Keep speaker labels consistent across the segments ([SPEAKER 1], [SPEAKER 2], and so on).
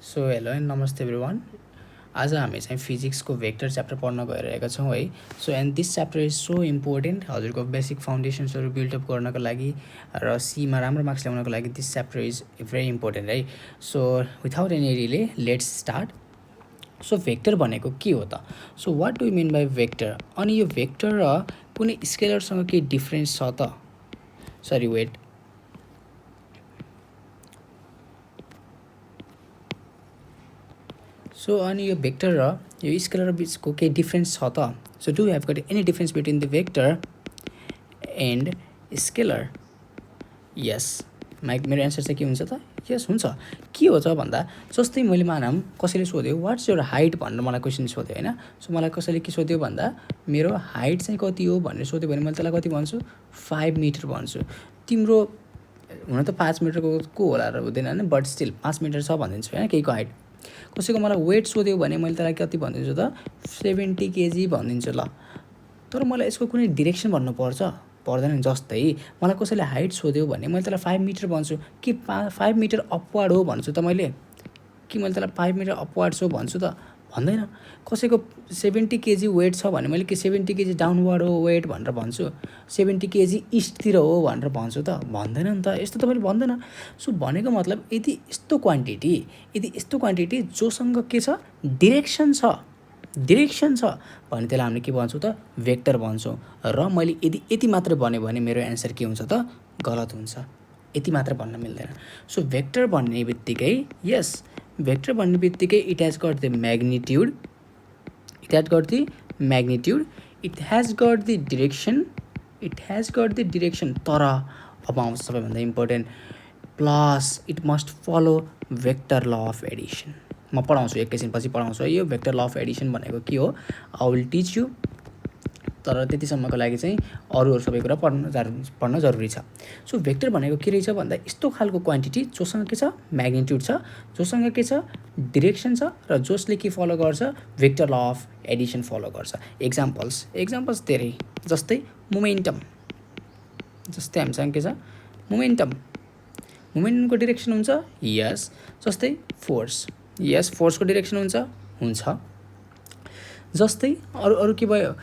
[SPEAKER 1] So hello and नमस्ते everyone. आज हामी चाहिँ फिजिक्सको भेक्टर च्याप्टर पढ्न गइरहेका छौँ है। So and this chapter is so important हजुरको बेसिक फाउन्डेसन्सहरू बिल्डअप गर्नको लागि र सीमा राम्रो मार्क्स ल्याउनको लागि this chapter is very important है। So without any delay let's start. So vector भनेको के हो त? So what do mean by vector? अनि यो भेक्टर र कुनै स्केलरसँग केही डिफ्रेन्स छ त? सरी वेट, सो अनि यो भेक्टर र यो स्केलर बिचको केही डिफ्रेन्स छ त? So do have got any difference between the vector and scalar? Yes, मेरो एन्सर चाहिँ के हुन्छ त? यस हुन्छ। के हो त भन्दा जस्तै मैले मानौँ कसैले सोध्यो वाट्स योर हाइट भनेर मलाई क्वेसन सोध्यो होइन। सो मलाई कसैले के सोध्यो भन्दा मेरो हाइट चाहिँ कति हो भनेर सोध्यो भने मैले त्यसलाई कति भन्छु? 5 मिटर भन्छु। तिम्रो हुन त 5 मिटरको को होला र हुँदैन होइन, बट स्टिल 5 मिटर छ भनिदिन्छु होइन केहीको हाइट। कसैको मलाई वेट सोध्यो भने मैले त्यसलाई कति भनिदिन्छु त? 70 केजी भनिदिन्छु ल। तर मलाई यसको कुनै डिरेक्सन भन्नुपर्छ? पर्दैन। जस्तै मलाई कसैले हाइट सोध्यो भने मैले त्यसलाई 5 मिटर भन्छु कि 5 मिटर अपवार्ड हो भन्छु त मैले? कि मैले त्यसलाई 5 मिटर अपवार्ड्स हो भन्छु त? भन्दैन। कसैको 70 केजी वेट छ भने मैले कि 70 केजी डाउनवार्ड हो वेट भनेर भन्छु? 70 केजी इस्टतिर हो भनेर भन्छु त? भन्दैन नि त। यस्तो त मैले भन्दैन। सो भनेको मतलब यदि यस्तो क्वान्टिटी जोसँग के छ? डिरेक्सन छ भने त्यसलाई हामीले के भन्छौँ त? भेक्टर भन्छौँ। र मैले यदि यति मात्र भन्यो भने मेरो एन्सर के हुन्छ त? गलत हुन्छ। यति मात्र भन्न मिल्दैन। सो भेक्टर भन्ने बित्तिकै भेक्टर भन्ने बित्तिकै it has got the magnitude, it has got the direction, तर अब आउँछ सबैभन्दा important, plus it must follow vector law of addition. म पढाउँछु एकैछिनपछि पढाउँछु है। यो भेक्टर ल अफ एडिसन भनेको के हो आई विल टिच यु, तर त्यतिसम्मको लागि चाहिँ अरू सबै कुरा पढ्न जरुरी छ। सो भेक्टर भनेको के रहेछ भन्दा यस्तो खालको क्वान्टिटी जोसँग के छ? म्याग्निट्युड छ, जोसँग के छ? डिरेक्सन छ, र जसले के फलो गर्छ? Vector law of addition follow गर्छ। एक्जाम्पल्स धेरै, जस्तै मोमेन्टम। जस्तै हामीसँग के छ? मोमेन्टमको डिरेक्सन हुन्छ यस। जस्तै फोर्सको डिरेक्सन हुन्छ। जस्तै अरू के भयो?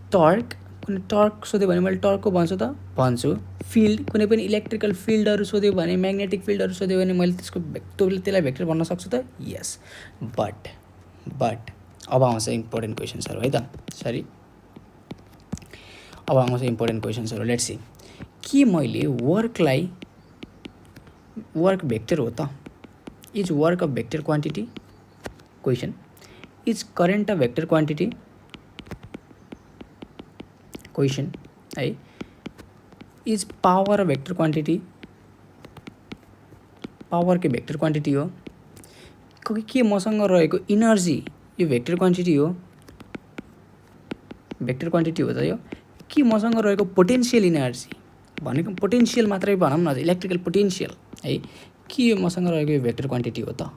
[SPEAKER 1] टर्क, कुनै टर्क सोध्यो भने मैले टर्कको भन्छु। फिल्ड, कुनै पनि इलेक्ट्रिकल फिल्डहरू सोध्यो भने, म्याग्नेटिक फिल्डहरू सोध्यो भने मैले त्यसलाई भेक्टर भन्न सक्छु त? यस। बट अब आउँछ इम्पोर्टेन्ट क्वेसन्सहरू है त। Let's see. के मैले वर्क भेक्टर हो त? Is work a vector quantity? Question. Is current a vector quantity? Question है। Is power a vector quantity? Power के भेक्टर क्वान्टिटी हो। के मसँग रहेको इनर्जी यो भेक्टर क्वान्टिटी हो त यो। के मसँग रहेको पोटेन्सियल इनर्जी भनेको पोटेन्सियल मात्रै भनौँ न, इलेक्ट्रिकल पोटेन्सियल है, के यो मसँग रहेको यो भेक्टर क्वान्टिटी हो त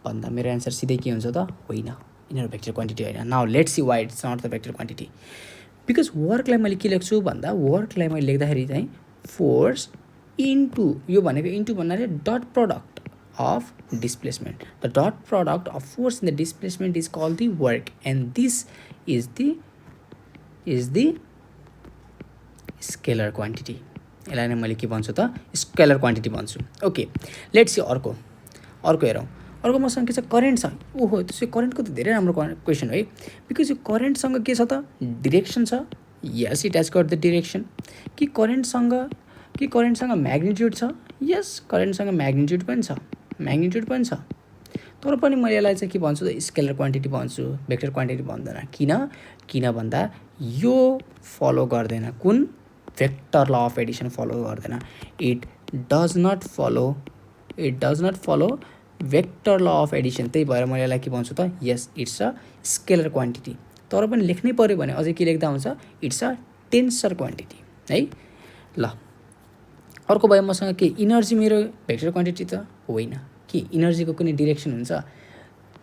[SPEAKER 1] भन्दा मेरो एन्सर सिधै के हुन्छ त? होइन, यिनीहरू भेक्टर क्वान्टिटी होइन। Now let's see why it's not the vector quantity. Because वर्कलाई मैले के लेख्छु भन्दा वर्कलाई मैले लेख्दाखेरि चाहिँ फोर्स इन्टु, यो भनेको इन्टु भन्नाले dot product of displacement. The dot product of force in the displacement is called the work, and this is the scalar quantity. यसलाई नै मैले के भन्छु त? स्केलर क्वान्टिटी भन्छु। ओके, लेट्स सी अर्को हेरौँ। अर्को मसँग के छ? करेन्ट छ। ओहो, त्यसो करेन्टको त धेरै राम्रो क्वेसन है। बिकज यो करेन्टसँग के छ त? डिरेक्सन छ। Yes, it has got the direction. कि करेन्टसँग म्याग्निट्युड छ? यस, करेन्टसँग म्याग्निट्युड पनि छ। तर पनि मैले यसलाई चाहिँ के भन्छु त? स्केलर क्वान्टिटी भन्छु, भेक्टर क्वान्टिटी भन्दैन। किन भन्दा यो फलो गर्दैन कुन? Vector law of addition follow गर्दैन। It does not follow vector law of addition. त्यही भएर मैले यसलाई के भन्छु त? Yes, it's a scalar quantity. तर पनि लेख्नै पऱ्यो भने अझै के लेख्दा हुन्छ? इट्स अ टेन्सर क्वान्टिटी है। ल, अर्को भयो मसँग के? इनर्जी मेरो भेक्टर क्वान्टिटी त होइन। कि इनर्जीको कुनै डिरेक्सन हुन्छ?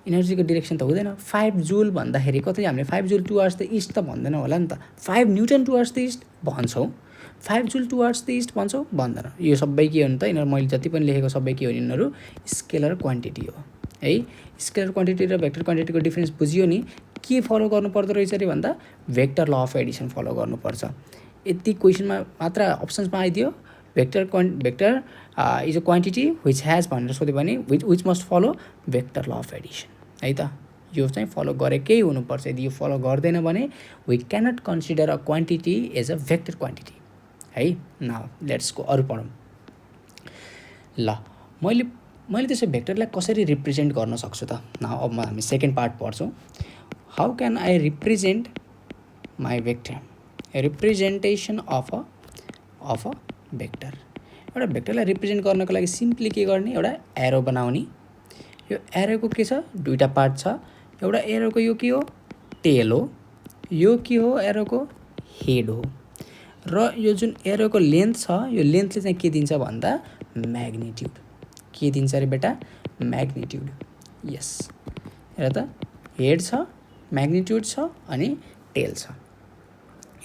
[SPEAKER 1] इनर्जीको डिरेक्सन त हुँदैन। 5 जुल भन्दाखेरि कतै हामीले 5 जुल टुवर्ड्स द इस्ट त भन्दैन होला नि त? 5 न्युटन टुवर्ड्स द इस्ट भन्छौँ। 5 जुल टुवर्ड्स द इस्ट भन्छौ भन्दैन। यो सबै के हो नि त, यिनीहरू मैले जति पनि लेखेको सबै के हो, यिनीहरू स्केलर क्वान्टिटी हो है। स्केलर क्वान्टिटी र भेक्टर क्वान्टिटीको डिफ्रेन्स बुझियो नि। के फलो गर्नुपर्दो रहेछ अरे भन्दा vector law of addition follow गर्नुपर्छ। यति क्वेसनमा मात्र अप्सन्समा आइदियो vector is a quantity which has भनेर सोध्यो भने which must follow vector law of addition है त। यो चाहिँ फलो गरेकै हुनुपर्छ। यदि यो फलो गर्दैन भने we cannot consider a quantity as a vector quantity है। नाउ लेट्स गो, अरू पढौँ ल। मैले त्यसो भेक्टरलाई कसरी रिप्रेजेन्ट गर्न सक्छु त। नाउ अब हामी सेकेन्ड पार्ट पढ्छौँ। How can I represent my vector, representation of a vector. एउटा भेक्टरलाई रिप्रेजेन्ट गर्नको लागि सिम्पली के गर्ने, एउटा एरो बनाउने। यो एरोको के छ, दुईवटा पार्ट छ। एउटा एरोको यो के हो, टेल हो। यो के हो, एरोको हेड हो। र यो जुन एरोको लेन्थ छ, यो लेन्थले चाहिँ के दिन्छ भन्दा म्याग्निट्युड। के दिन्छ अरे बेटा, म्याग्निट्युड। यस, हेर त, हेड छ, म्याग्निट्युड छ अनि टेल छ।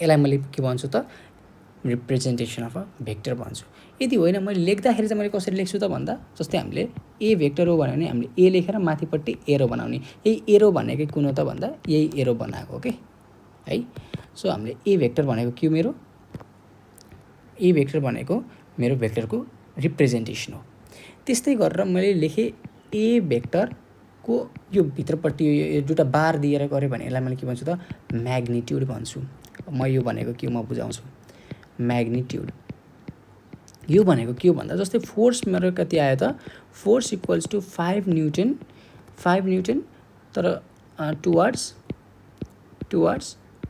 [SPEAKER 1] यसलाई मैले के भन्छु त, रिप्रेजेन्टेसन अफ अ भेक्टर भन्छु। यदि होइन मैले लेख्दाखेरि चाहिँ मैले कसरी लेख्छु त भन्दा, जस्तै हामीले ए भेक्टर हो भन्यो भने हामीले ए लेखेर माथिपट्टि एरो बनाउने। यही एरो भनेको कुन हो त भन्दा यही एरो बनाएको के है। सो हामीले ए भेक्टर भनेको के हो, मेरो ए भेक्टर भनेको मेरो भेक्टरको रिप्रेजेन्टेसन हो। त्यस्तै गरेर मैले लेखेँ ए भेक्टरको यो भित्रपट्टि यो दुईवटा बार दिएर गरेँ भने यसलाई मैले के भन्छु त, म्याग्निट्युड भन्छु। म यो भनेको के हो म बुझाउँछु। म्याग्निट्युड यो भनेको के हो भन्दा, जस्तै फोर्स मेरो कति आयो त, फोर्स इक्वल्स टु 5 न्युटन तर टुवर्ड्स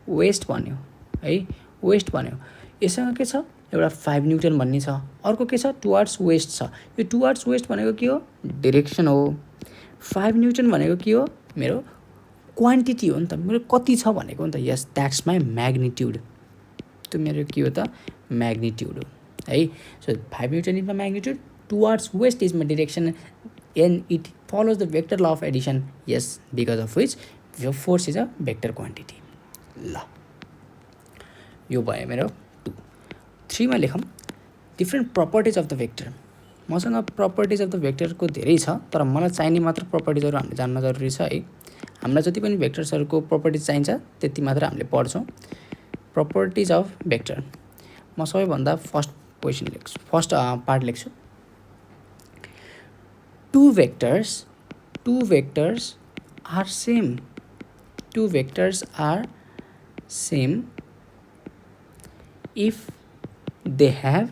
[SPEAKER 1] वेस्ट भन्यो है, वेस्ट भन्यो। यससँग के छ, एउटा 5 न्युटन भन्ने छ, अर्को के छ, टुवर्ड्स वेस्ट छ। यो टुवर्ड्स वेस्ट भनेको के हो, डिरेक्सन हो। 5 न्युटन भनेको के हो, मेरो क्वान्टिटी हो नि त, मेरो कति छ भनेको नि त। Yes, that's my magnitude. त्यो मेरो के हो त, म्याग्निट्युड हो है। So 5 newton is my magnitude, towards west is my direction and it follows the vector law of addition. Yes, because of which यो force is a vector quantity. ल, यो भयो मेरो 2। 3 मा लेखौँ, different properties of the vector. मसँग properties of the भेक्टरको धेरै छ, तर मलाई चाहिने मात्र प्रपर्टिजहरू हामीले जान्न जरुरी छ है। हामीलाई जति पनि भेक्टर्सहरूको प्रपर्टिज चाहिन्छ त्यति मात्र हामीले पढ्छौँ। प्रपर्टिज अफ भेक्टर, म सबैभन्दा फर्स्ट क्वेसन लेख्छु, फर्स्ट पार्ट लेख्छु। Two vectors are same. Two vectors are same if they have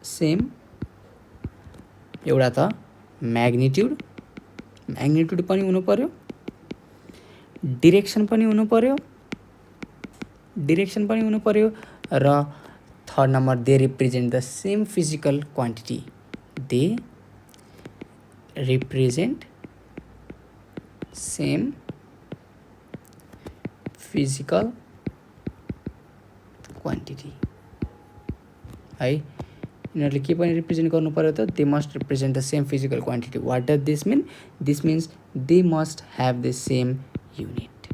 [SPEAKER 1] same एउटा त म्याग्निट्युड पनि हुनु पर्यो, डिरेक्सन पनि हुनु पर्यो र third number they represent the same physical quantity. They represent same physical quantity है। यिनीहरूले के पनि रिप्रेजेन्ट गर्नु पर्यो त, they must represent the same physical quantity. What does this mean, this means they must have the same unit.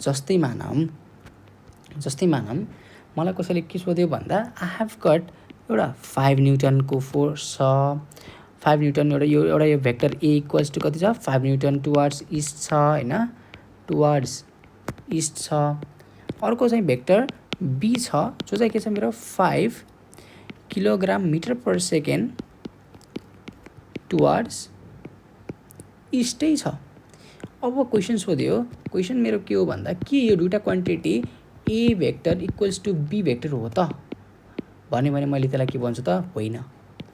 [SPEAKER 1] जस्तै मानौँ मलाई कसैले के सोध्यो भन्दा, आई हेभ गट एउटा 5 न्युटनको फोर्स छ, 5 न्युटन एउटा यो भेक्टर ए इक्वल्स टु कति छ, 5 न्युटन टुवर्ड्स इस्ट छ होइन, टुवर्ड्स इस्ट छ। अर्को चाहिँ भेक्टर बी छ जो चाहिँ के छ, मेरो 5 kilogram metre per second towards इस्टै छ। अब क्वेसन सोध्यो, क्वेसन मेरो के हो भन्दा, के यो दुईवटा quantity A vector equals to B vector हो त भन्यो भने मैले त्यसलाई के भन्छु त, होइन।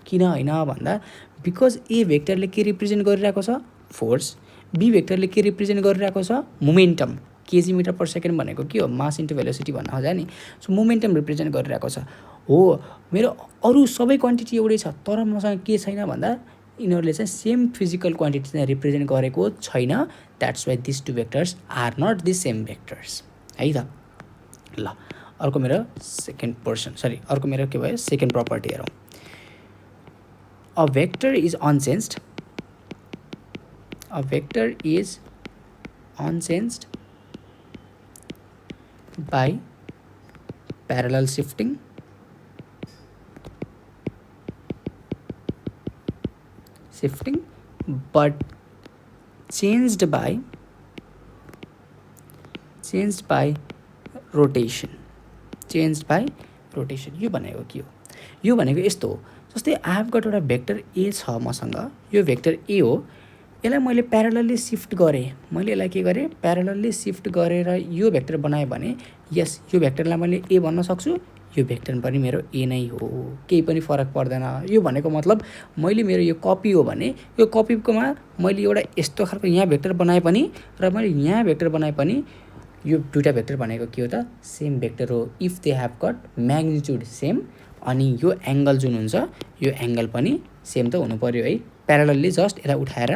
[SPEAKER 1] किन होइन भन्दा, बिकज ए भेक्टरले के रिप्रेजेन्ट गरिरहेको छ, फोर्स। बी भेक्टरले के रिप्रेजेन्ट गरिरहेको छ, momentum. KG metre per second भनेको के हो, मास इन्टु भेलोसिटी भन्न खोजेँ नि। सो मोमेन्टम रिप्रेजेन्ट गरिरहेको छ हो। मेरो अरू सबै क्वान्टिटी एउटै छ, तर मसँग के छैन भन्दा, यिनीहरूले चाहिँ सेम फिजिकल क्वान्टिटी चाहिँ रिप्रेजेन्ट गरेको छैन। That's why this two vectors are not the same vectors है त। ल, अर्को मेरो अर्को मेरो के भयो, सेकेन्ड प्रपर्टी हेरौँ। A vector is unchanged. A vector is unchanged by parallel shifting, but changed by rotation. यो भनेको के हो? यो भनेको यस्तो हो, जस्तै आई हेभ गट एउटा भेक्टर ए छ मसँग, यो भेक्टर ए हो, यसलाई मैले प्यारलली सिफ्ट गरेँ, मैले यसलाई के गरेँ, प्यारलली सिफ्ट गरेर यो भेक्टर बनाएँ भने यस यो भेक्टरलाई मैले ए भन्न सक्छु, यो भेक्टर पनि मेरो ए नै हो, केही पनि फरक पर्दैन। यो भनेको मतलब मैले मेरो यो कपी हो भने यो कपीकोमा मैले एउटा यस्तो खालको यहाँ भेक्टर बनाए पनि र मैले यहाँ भेक्टर बनाए पनि यो दुईटा भेक्टर भनेको के हो त, सेम भेक्टर हो if they have got magnitude same, अनि यो एङ्गल जुन हुन्छ यो एङ्गल पनि सेम त हुनु पर्यो है। प्यारलली जस्ट यसलाई उठाएर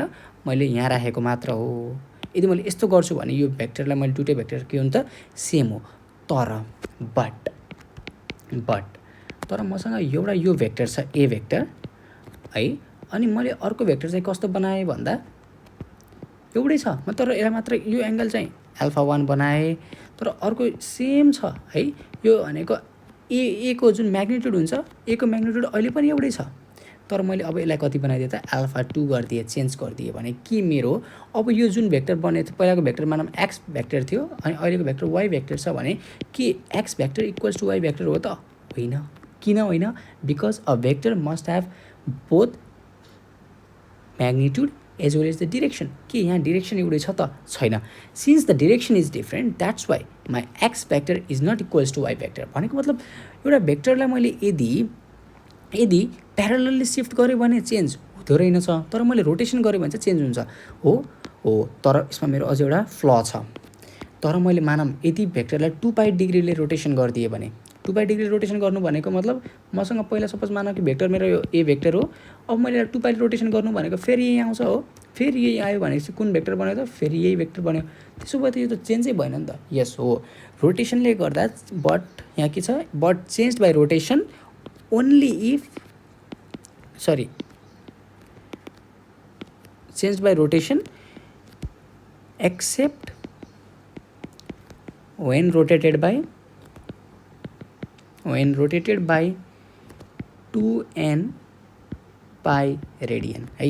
[SPEAKER 1] मैले यहाँ राखेको मात्र हो। यदि मैले यस्तो गर्छु भने यो भेक्टरलाई मैले दुईटै भेक्टर के हुन्छ सेम हो, तर मसँग एउटा यो भेक्टर छ ए भेक्टर है, अनि मैले अर्को भेक्टर चाहिँ कस्तो बनाएँ भन्दा एउटै छ, तर यसलाई मात्र यो एङ्गल चाहिँ अल्फा 1 बनाएँ, तर अर्को सेम छ है। यो भनेको ए को जुन म्याग्निट्युड हुन्छ, ए को म्याग्निट्युड अहिले पनि एउटै छ, तर मैले अब यसलाई कति बनाइदिएँ त अल्फा 2 गरिदिएँ, चेन्ज गरिदिएँ भने कि मेरो अब यो जुन भेक्टर बने थियो पहिलाको भेक्टर मानौँ एक्स भेक्टर थियो अनि अहिलेको भेक्टर वाइ भेक्टर छ भने के X vector equals to Y vector हो त? होइन। किन होइन? Because a vector must have both magnitude as well as the direction. के यहाँ डिरेक्सन एउटै छ त? छैन। Since the direction is different that's why my X vector is not equals to Y vector. भनेको मतलब एउटा भेक्टरलाई मैले यदि प्यारलली सिफ्ट गरेँ भने चेन्ज हुँदो रहेनछ, तर मैले रोटेसन गरेँ भने चाहिँ चेन्ज हुन्छ। हो, तर यसमा मेरो अझ एउटा फ्ल छ। तर मैले मानौँ यदि भेक्टरलाई 2π डिग्रीले रोटेसन गरिदिएँ भने, 2π डिग्री रोटेसन गर्नु भनेको मतलब मसँग पहिला सपोज मानौँ कि भेक्टर मेरो यो ए भेक्टर हो, अब मैले 2π रोटेसन गर्नु भनेको फेरि यही आउँछ हो, फेरि यही आयो भनेपछि कुन भेक्टर बन्यो त? फेरि यही भेक्टर बन्यो। त्यसो भए त यो त चेन्जै भएन नि त। यस हो, रोटेसनले गर्दा, बट यहाँ के छ, but change by rotation only if changed by rotation except when rotated by 2n pi radian है।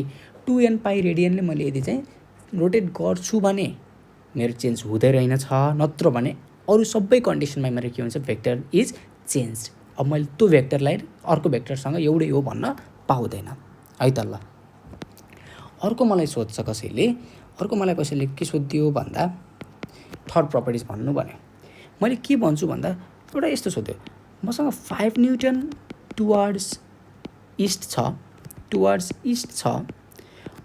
[SPEAKER 1] 2n पाई रेडियनले मैले यदि चाहिँ रोटेट गर्छु भने मेरो चेन्ज हुँदै रहेनछ, नत्र भने अरू सबै कन्डिसनमा मेरो के हुन्छ, भेक्टर इज चेन्ज। अब मैले त्यो भेक्टरलाई अर्को भेक्टरसँग एउटै हो भन्न पाउँदैन है त। ल अर्को मलाई कसैले के सोधिदियो भन्दा थर्ड प्रपर्टिज भन्नु भन्यो। मैले के भन्छु भन्दा एउटा यस्तो सोध्यो, मसँग 5 न्युटन टुवर्ड्स इस्ट छ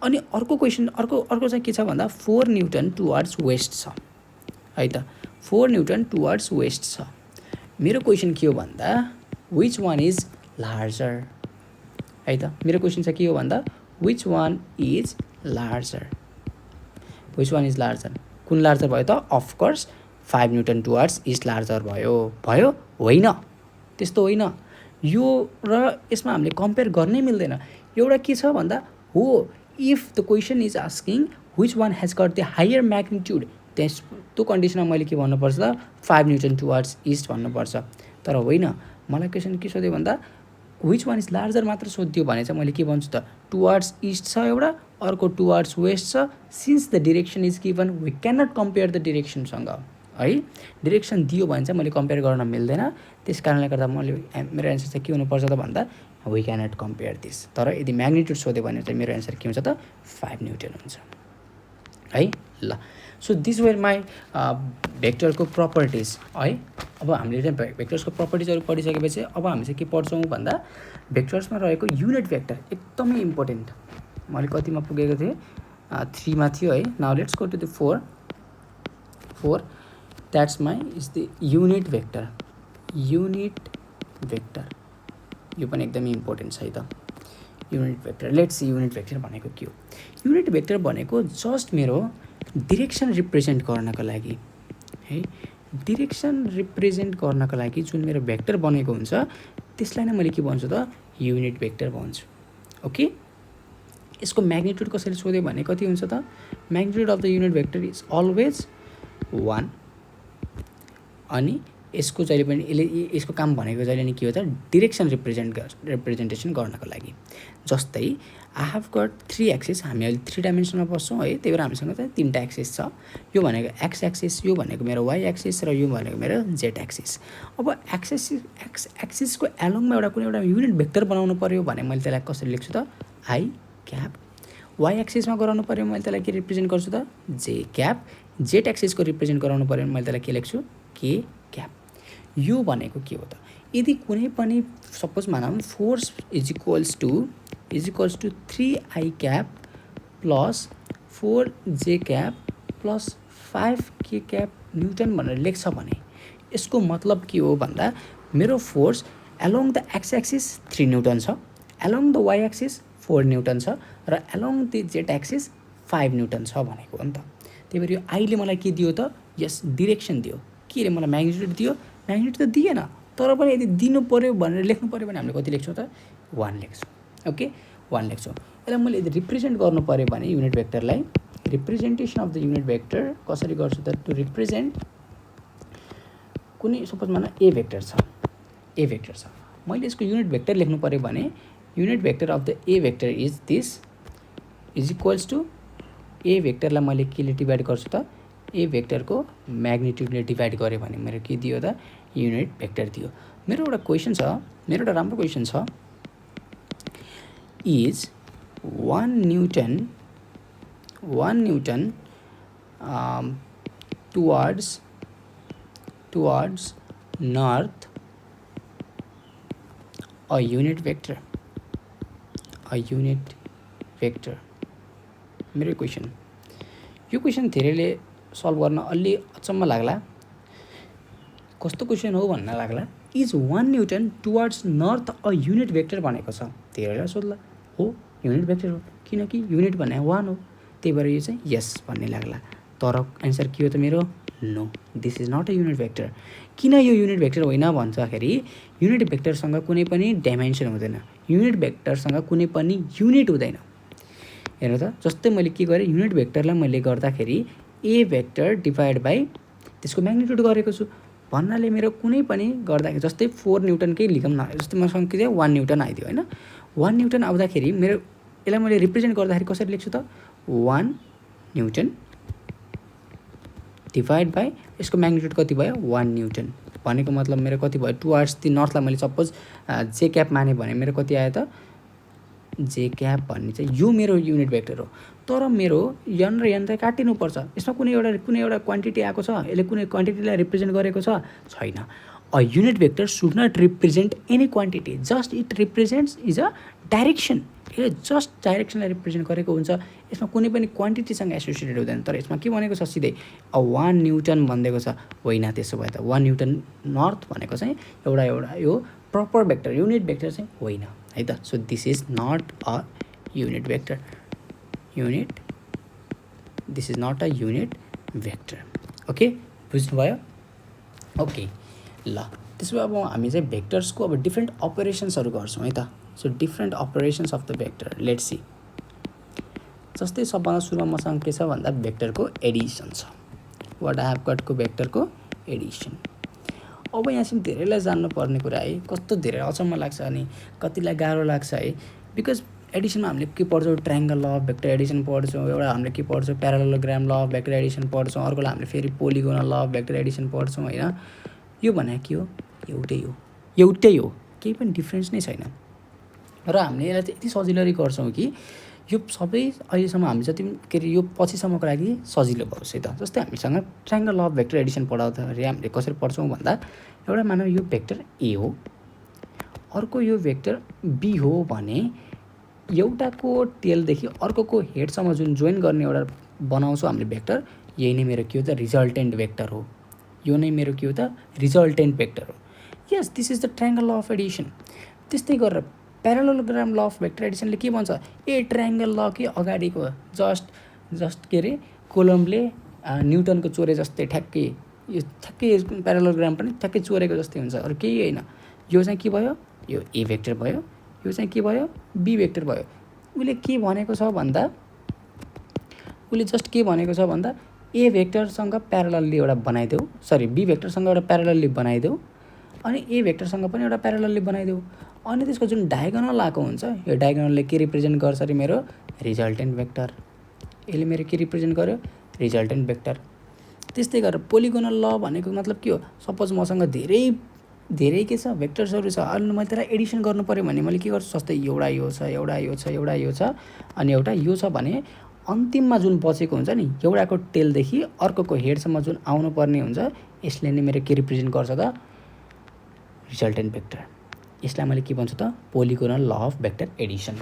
[SPEAKER 1] अनि अर्को क्वेसन अर्को चाहिँ के छ भन्दा 4 न्युटन टुवर्ड्स वेस्ट छ है त। 4 न्युटन टुवर्ड्स वेस्ट छ। मेरो क्वेसन के हो भन्दा which one is larger है त। मेरो क्वेसन चाहिँ के हो भन्दा which one is larger, कुन लार्जर भयो त? Of course 5 newton towards east larger भयो। होइन, त्यस्तो होइन। यो र यसमा हामीले कम्पेयर गर्नै मिल्दैन। एउटा के छ भन्दा हो, if the question is asking which one has got the higher magnitude, त्यो कन्डिसनमा मैले के भन्नुपर्छ त? 5 न्युटन टुवर्ड्स इस्ट भन्नुपर्छ। तर होइन, मलाई क्वेसन के सोध्यो भन्दा which one is larger मात्र सोधिदियो भने चाहिँ मैले के भन्छु त? टुवर्ड्स इस्ट छ एउटा, अर्को टुवर्ड्स वेस्ट छ। Since the direction is given we cannot compare the डिरेक्सनसँग है। डिरेक्सन दियो भने चाहिँ मैले कम्पेयर गर्न मिल्दैन। त्यस कारणले गर्दा मेरो एन्सर चाहिँ के हुनुपर्छ त भन्दा वी क्यानट कम्पेयर दिस। तर यदि म्याग्निट्युड सोध्यो भने चाहिँ मेरो एन्सर के हुन्छ त? 5 न्युटन हुन्छ है। ल सो दिस वेयर माई भेक्टरको प्रपर्टिज है। अब हामीले चाहिँ भेक्टर्सको प्रपर्टिजहरू पढिसकेपछि अब हामी चाहिँ के पढ्छौँ भन्दा भेक्टर्समा रहेको युनिट भेक्टर एकदमै इम्पोर्टेन्ट। मैले कतिमा पुगेको थिएँ? 3 मा थियो है। Now let's go to the 4 that's my is the unit vector. यो पनि एकदमै इम्पोर्टेन्ट छ है त। Unit vector, let's unit vector भनेको के हो? युनिट भेक्टर भनेको जस्ट मेरो डिरेक्सन रिप्रेजेन्ट गर्नको लागि है। डिरेक्सन रिप्रेजेन्ट गर्नको लागि जुन मेरो भेक्टर बनेको हुन्छ त्यसलाई नै मैले के भन्छु त? युनिट भेक्टर भन्छु। ओके, यसको म्याग्निट्युड कसैले सोध्यो भने कति हुन्छ त? Magnitude of the unit vector is always 1 अनि यसको जहिले पनि यसको काम भनेको जहिले नि के हो त डिरेक्सन रिप्रेजेन्टेसन गर्नको लागि। जस्तै आई हेभ गट 3 एक्सिस, हामी अहिले 3 डाइमेन्सनमा बस्छौँ है, त्यही भएर हामीसँग त 3टा एक्सिस छ। यो भनेको एक्स एक्सिस, यो भनेको मेरो वाइ एक्सिस र यो भनेको मेरो जेड एक्सिस। अब एक्स एक्सिसको एलोङमा कुनै एउटा युनिट भेक्टर बनाउनु पर्यो भने मैले त्यसलाई कसरी लेख्छु त आई क्याप। वाइ एक्सिसमा गराउनु पर्यो मैले त्यसलाई के रिप्रेजेन्ट गर्छु त जे क्याप। जेड एक्सिसको रिप्रेजेन्ट गराउनु पर्यो भने मैले त्यसलाई के लेख्छु के क्याप। यो भनेको के हो त, यदि कुनै पनि सपोज मानौँ force is equals to 3i cap plus 4j cap plus 5k cap newton भनेर लेख्छ भने यसको मतलब के हो भन्दा मेरो force along the X axis 3 newton छ, along the Y axis 4 newton छ र along the Z axis 5 newton छ भनेको हो नि त। त्यही भएर यो आईले मलाई के दियो त, यस डिरेक्सन दियो। के रे मलाई म्याग्निट्युड दियो, म्याग्निट्युड त दिएन, तर पनि यदि दिनु पऱ्यो भनेर लेख्नु पऱ्यो भने हामीले कति लेख्छौँ त 1 लेख्छौँ। ओके 1 लेख्छौँ। यसलाई मैले यदि रिप्रेजेन्ट गर्नु पऱ्यो भने युनिट भेक्टरलाई, representation of the unit vector कसरी गर्छु त, टु रिप्रेजेन्ट कुनै सपोज मानौँ ए भेक्टर छ, मैले यसको युनिट भेक्टर लेख्नु पऱ्यो भने unit vector of the A vector is this is equals to A भेक्टरलाई मैले केले डिभाइड गर्छु त ए भेक्टरको म्याग्निट्युडले डिभाइड गरेँ भने मेरो के दियो त युनिट भेक्टर दियो। मेरो एउटा क्वेसन छ, मेरो एउटा राम्रो क्वेसन छ, is 1 newton towards north a unit vector मेरो क्वेसन। यो क्वेसन धेरैले सल्भ गर्न अलि अचम्म लाग्ला, कस्तो क्वेसन हो भन्न लाग्ला। Is 1 newton towards north a unit vector भनेको छ, धेरैलाई सोध्ला हो युनिट भेक्टर हो किनकि युनिट भने 1 हो, त्यही भएर यो चाहिँ यस भन्ने लाग्ला। तर एन्सर के हो त मेरो, no this is not a unit vector. किन यो युनिट भेक्टर होइन भन्दाखेरि युनिट भेक्टरसँग कुनै पनि डाइमेन्सन हुँदैन, युनिट भेक्टरसँग कुनै पनि युनिट हुँदैन। हेर्नु त, जस्तै मैले के गरेँ, युनिट भेक्टरलाई मैले गर्दाखेरि ए भेक्टर डिभाइड बाई त्यसको म्याग्निट्युड गरेको छु भन्नाले मेरो कुनै पनि गर्दाखेरि जस्तै 4 न्युटनकै लिखौँ न, जस्तै मसँग के 1 न्युटन आइदियो होइन, 1 न्युटन आउँदाखेरि मेरो यसलाई मैले रिप्रेजेन्ट गर्दाखेरि कसरी लेख्छु त 1 न्युटन डिभाइड बाई यसको म्याग्निट्युड कति भयो 1 न्युटन भनेको मतलब मेरो कति भयो टुवर्ड्स दि नर्थलाई मैले सपोज जे क्याप माने भने मेरो कति आयो त जे क्याप भन्ने चाहिँ यो मेरो युनिट भेक्टर हो। तर मेरो यन र यन चाहिँ काटिनुपर्छ, यसमा कुनै एउटा क्वान्टिटी आएको छ, यसले कुनै क्वान्टिटीलाई रिप्रेजेन्ट गरेको छैन। A unit vector should not represent any quantity, just it represents is a direction. यसले जस्ट डाइरेक्सनलाई रिप्रेजेन्ट गरेको हुन्छ, यसमा कुनै पनि क्वान्टिटीसँग एसोसिएटेड हुँदैन। तर यसमा के भनेको छ सिधै 1 न्युटन भनिदिएको छ, होइन त्यसो भए त 1 न्युटन नर्थ भनेको चाहिँ एउटा यो प्रपर भेक्टर युनिट भेक्टर चाहिँ होइन है त। So this is not a unit vector, this is not a unit vector. Okay बुझ्नुभयो? ओके ल त्यसो भए अब हामी चाहिँ भेक्टर्सको अब डिफ्रेन्ट अपरेसन्सहरू गर्छौँ है त। So different operations of the vector let's C. जस्तै सबभन्दा सुरुमा मसँग के छ भन्दा भेक्टरको एडिसन छ, वाट आई हेभ गटको भेक्टरको एडिसन। अब यहाँसम्म धेरैलाई जान्नुपर्ने कुरा है, कस्तो धेरै अचम्म लाग्छ अनि कतिलाई गाह्रो लाग्छ है, बिकज एडिसनमा हामीले के पढ्छौँ triangle law of vector Edison पढ्छौँ, एउटा हामीले के पढ्छौँ प्यारालेलोग्राम ल अफ भेक्टर एडिसन पढ्छौँ, अर्कोलाई हामीले फेरि polygonal law of vector Edison पढ्छौँ होइन। यो भनेको के हो, एउटै हो, केही पनि डिफ्रेन्स नै छैन। र हामीले यसलाई चाहिँ यति सजिलो गर्छौँ कि यो सबै अहिलेसम्म हामी जति के अरे यो पछिसम्मको लागि सजिलो भयो त। जस्तै हामीसँग triangle law of vector Edison पढाउँदाखेरि हामीले कसरी पढ्छौँ भन्दा एउटा मानव यो भेक्टर ए हो, अर्को यो भेक्टर बी हो भने एउटाको टेलदेखि अर्कोको हेडसम्म जुन जोइन गर्ने एउटा बनाउँछौँ हामीले भेक्टर, यही नै मेरो के हो त रिजल्टेन्ट भेक्टर हो। यो नै मेरो के हो त रिजल्टेन्ट भेक्टर हो। Yes this is the triangle law of addition. त्यस्तै गरेर प्यारालेलोग्राम ल अफ भेक्टर एडिसनले के भन्छ, ए ट्रायङ्गल ल कि अगाडिको जस्ट के अरे कोलम्बले न्युटनको चोरे जस्तै ठ्याक्कै यो ठ्याक्कै प्यारालेलोग्राम पनि ठ्याक्कै चोरेको जस्तै हुन्छ, अरू केही होइन। यो चाहिँ के भयो, यो ए भेक्टर भयो, यो चाहिँ के भयो बी भेक्टर भयो। उसले के भनेको छ भन्दा ए भेक्टरसँग प्यारलली एउटा बनाइदेऊ, सरी बी भेक्टरसँग एउटा प्यारलली बनाइदेऊ अनि ए भेक्टरसँग पनि एउटा प्यारलली बनाइदेऊ। अनि त्यसको जुन डायगोनल आएको हुन्छ यो डायगोनलले के रिप्रेजेन्ट गर्छ अरे मेरो रिजल्टेन्ट भेक्टर। यसले मेरो के रिप्रेजेन्ट गर्यो रिजल्टेन्ट भेक्टर। त्यस्तै गरेर पोलिगोनल ल भनेको मतलब के हो, सपोज मसँग धेरै के छ भेक्टर्सहरू छ अनि मैले त्यसलाई एडिसन गर्नु पर्यो भने मैले के गर्छु, जस्तै एउटा यो छ एउटा यो छ एउटा यो छ अनि एउटा यो छ भने अन्तिममा जुन बचेको हुन्छ नि एउटाको टेलदेखि अर्कोको हेडसम्म जुन आउनु पर्ने हुन्छ यसले नै मेरो के रिप्रेजेन्ट गर्छ त रिजल्टेन्ट भेक्टर। यसलाई मैले के भन्छु त polygonal law of vector Edison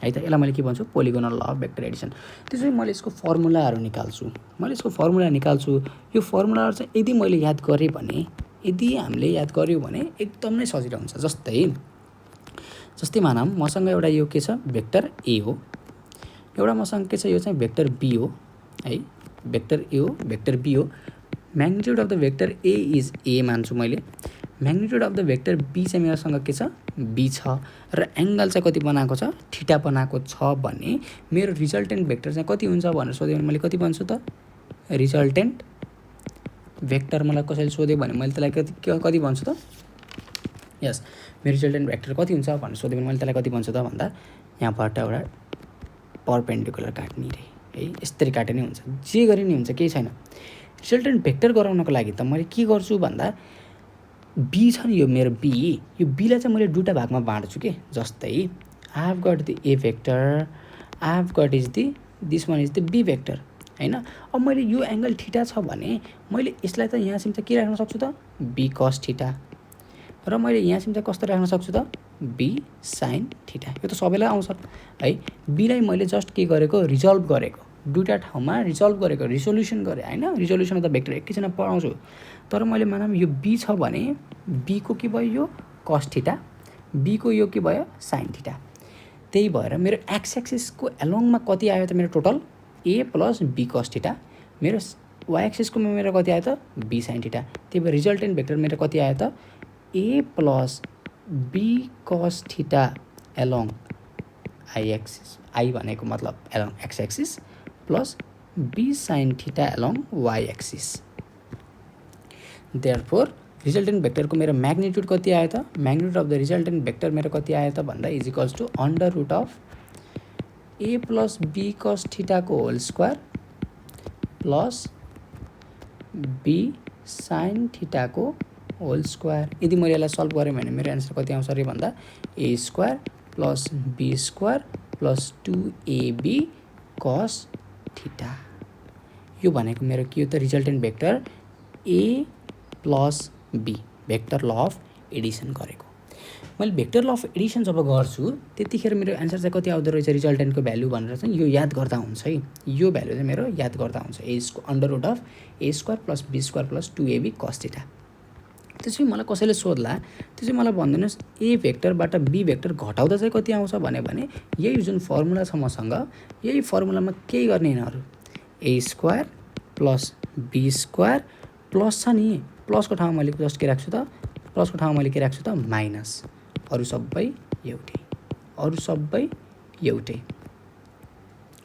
[SPEAKER 1] है त। यसलाई मैले के भन्छु polygonal law of vector Edison. त्यसपछि मैले यसको फर्मुलाहरू निकाल्छु। यो फर्मुलाहरू चाहिँ यदि मैले याद गरेँ भने, यदि हामीले याद गर्यौँ भने एकदम नै सजिलो हुन्छ। जस्तै मानौँ मसँग एउटा यो के छ भेक्टर ए हो, एउटा मसँग के छ यो चाहिँ भेक्टर बी हो है, भेक्टर ए हो भेक्टर बी हो। Magnitude of the vector A is A मान्छु मैले, magnitude of the vector B चाहिँ मेरोसँग के छ बी छ र एङ्गल चाहिँ कति बनाएको छ थीटा बनाएको छ भने मेरो रिजल्टेन्ट भेक्टर चाहिँ कति हुन्छ भनेर सोध्यो भने मैले कति भन्छु त रिजल्टेन्ट भेक्टर। मलाई कसैले सोध्यो भने मैले त्यसलाई कति भन्छु त यस मेरो रिजल्टेन्ट भेक्टर कति हुन्छ भनेर सोध्यो भने मैले त्यसलाई कति भन्छु त भन्दा यहाँबाट एउटा परपेन्डिकुलर काट्ने रे है, यसरी काटे नै हुन्छ, जे गरे नि हुन्छ, केही छैन। रिजल्टेन्ट भेक्टर गराउनको लागि त मैले के गर्छु भन्दा बी छ नि यो मेरो बी, यो बीलाई चाहिँ मैले दुईवटा भागमा बाँड्छु के। जस्तै I have got the A vector, I have got is the this one is the B vector हैन। अब मैले यो एङ्गल थीटा छ भने मैले यसलाई त यहाँसिम चाहिँ के राख्न सक्छु त बी कस थीटा र मैले यहाँसिम चाहिँ कस्तो राख्न सक्छु त बी साइन थीटा। यो त सबैलाई आउँछ है। बीलाई मैले जस्ट के गरेको रिजल्भ गरेको, दुईवटा ठाउँमा रिजल्भ गरेको, रिजोल्युसन गरेँ हैन। रिजोल्युसन अफ द भेक्टर एकैछिनमा पढाउँछु। तर मैले मानौँ यो बी छ भने बीको के भयो यो कस थीटा, बीको यो के भयो साइन थीटा। त्यही भएर मेरो एक्स एक्सिसको एलोङमा कति आयो त मेरो total A plus B cos theta, मेरो वाइ एक्सिसको मेरो कति आयो त बी साइन थीटा। त्यही भएर रिजल्टेन्ट भेक्टर मेरो कति आयो त A plus B cos theta along i axis, i भनेको मतलब along X axis plus B sine theta along Y axis. Therefore resultant भेक्टरको मेरो म्याग्निट्युड कति आयो त, magnitude of the resultant vector मेरो कति आयो त भन्दा is equals to under root of A plus B cos थीटाको whole square plus B sine थीटाको होल स्क्वायर। यदि मैले यसलाई सल्भ गरेँ भने मेरो एन्सर कति आउँछ अरे भन्दा A square plus B square plus 2ab cos theta. यो भनेको मेरो के हो त resultant vector A plus B vector law of addition गरेको। मैले भेक्टर ल अफ एडिसन जब गर्छु त्यतिखेर मेरो एन्सर चाहिँ कति आउँदो रहेछ रिजल्टेन्टको भ्यालु भनेर चाहिँ यो याद गर्दा हुन्छ है। यो भ्यालु चाहिँ मेरो याद गर्दा हुन्छ एको under root of A square plus B square plus 2ab cos theta. त्यसपछि मलाई कसैले सोध्ला त्यसपछि मलाई भनिदिनुहोस् ए भेक्टरबाट बी भेक्टर घटाउँदा चाहिँ कति आउँछ भने यही जुन फर्मुला छ मसँग यही फर्मुलामा केही गर्ने यिनीहरू A square plus B square plus छ नि, प्लसको ठाउँमा मैले जस्ट के राख्छु त प्लसको ठाउँमा मैले के राख्छु त माइनस, अरू सबै एउटै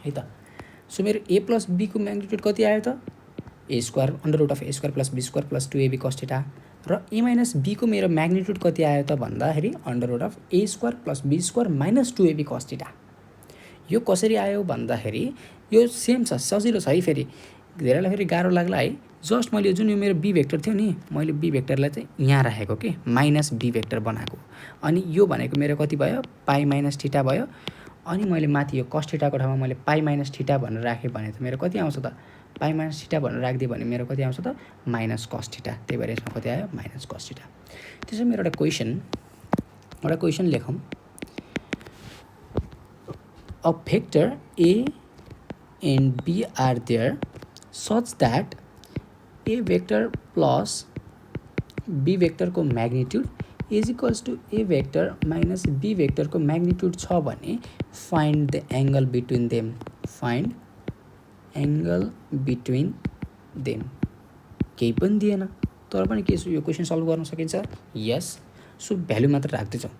[SPEAKER 1] है त। सो मेरो ए प्लस बीको म्याग्निट्युड कति आयो त A square under root of A square plus B square plus 2ab cos theta र ए माइनस बीको मेरो म्याग्निट्युड कति आयो त भन्दाखेरि under root of A square plus B square minus 2ab cos theta. यो कसरी आयो भन्दाखेरि यो सेम छ, सजिलो छ है। फेरि धेरैलाई फेरि गाह्रो लाग्ला है। जस्ट मैले जुन यो मेरो बी भेक्टर थियो नि मैले बी भेक्टरलाई चाहिँ यहाँ राखेको के माइनस बी भेक्टर बनाएको अनि यो भनेको मेरो कति भयो पाई माइनस थीटा भयो अनि मैले माथि यो कस थीटाको ठाउँमा मैले पाई माइनस थीटा भनेर राखेँ भने त मेरो कति आउँछ त पाई माइनस थीटा भनेर राखिदिएँ भने मेरो कति आउँछ त माइनस कस थीटा। त्यही भएर यसमा कति आयो माइनस कस थीटा। त्यसै मेरो एउटा क्वेसन लेखौँ। A vector A and B are there such that A vector plus B भेक्टरको magnitude is equals to A vector minus B भेक्टरको म्याग्निट्युड छ भने find the angle between them, find angle between them. केही पनि दिएन तर पनि के यो क्वेसन सल्भ गर्न सकिन्छ यस। सो भ्यालु मात्र राख्दैछौँ,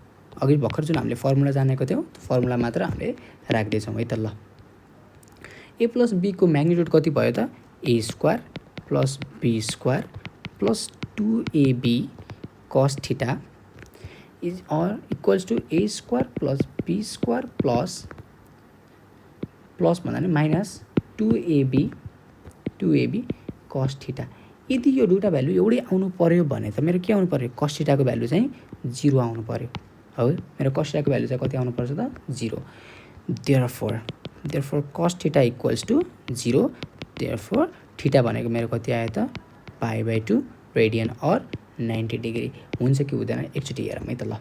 [SPEAKER 1] अघि भर्खर जुन हामीले फर्मुला जानेको थियौँ त्यो फर्मुला मात्र हामीले राख्दैछौँ है त। ल ए प्लस बीको म्याग्निट्युड कति भयो त A square plus B square plus 2ab cos theta is or equals to a square plus b square plus भन्दा नि माइनस 2ab cos theta। यदि यो दुईटा भ्यालु एउटै आउनु पर्यो भने त मेरो के आउनु पर्यो, cos theta को भ्यालु चाहिँ 0 आउनु पर्यो। हो, मेरो cos theta को भ्यालु चाहिँ कति आउनु पर्छ त 0। therefore cos theta equals to 0। therefore theta भनेको मेरो कति आयो त π/2 रेडियन और 90 डिग्री। हुन्छ कि हुँदैन एकचोटि हेरौँ है त। ल,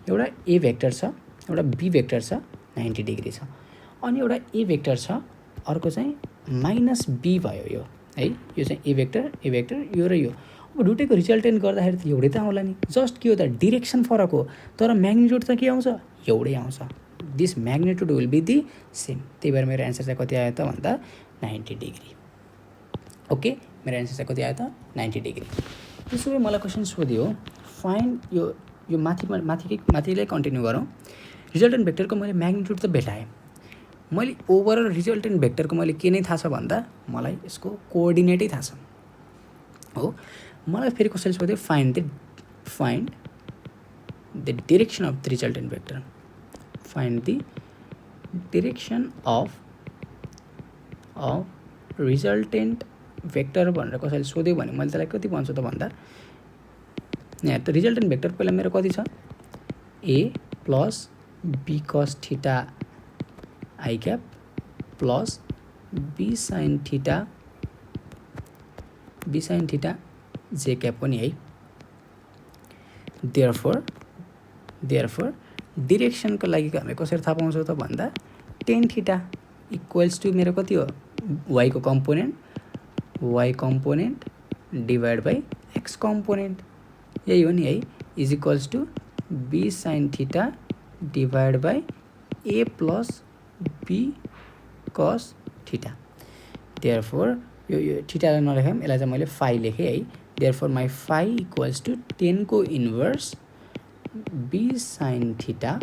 [SPEAKER 1] एउटा ए भेक्टर छ, एउटा बी भेक्टर छ, 90 डिग्री छ, अनि एउटा ए भेक्टर छ, अर्को चाहिँ माइनस बी भयो यो है। यो चाहिँ ए भेक्टर यो र यो। अब दुटैको रिजल्टेन्ट गर्दाखेरि त एउटै त आउला नि, जस्ट के हो त डिरेक्सन फरक हो, तर म्याग्निट्युड त के आउँछ, एउटै आउँछ। This magnitude will be the same. त्यही भएर मेरो एन्सर चाहिँ कति आयो त भन्दा 90 डिग्री। ओके, मेरो एन्सर चाहिँ कति आयो त 90 डिग्री। त्यसो भए मलाई क्वेसन सोध्यो फाइन्ड यो माथिलाई कन्टिन्यू गरौँ। रिजल्टेन्ट भेक्टरको मैले म्याग्निट्युड त भेटाएँ, मैले ओभरअल रिजल्टेन्ट भेक्टरको मैले के नै थाहा छ भन्दा मलाई यसको कोअर्डिनेटै थाहा छ। हो, मलाई फेरि कसैले सोध्यो find the direction of the resultant vector. Find the direction of resultant vector भनेर कसैले सोध्यो भने मैले त्यसलाई कति भन्छु त भन्दा, यहाँ त रिजल्टेन्ट भेक्टर पहिला मेरो कति छ, A plus B cos theta I cap plus B sine theta जे क्याप पनि है। देयरफोर डिरेक्सनको लागि हामी कसरी थाहा पाउँछौँ त भन्दा टेन थीटा इक्वल्स टू मेरो कति हो, वाईको component divide by X component, यही हो नि है, is equals to B sine theta divide by A plus B cos theta. Therefore यो थीटालाई नलेखौँ, यसलाई चाहिँ मैले फाई लेखेँ है। Therefore my phi equals to 10 को inverse B sine theta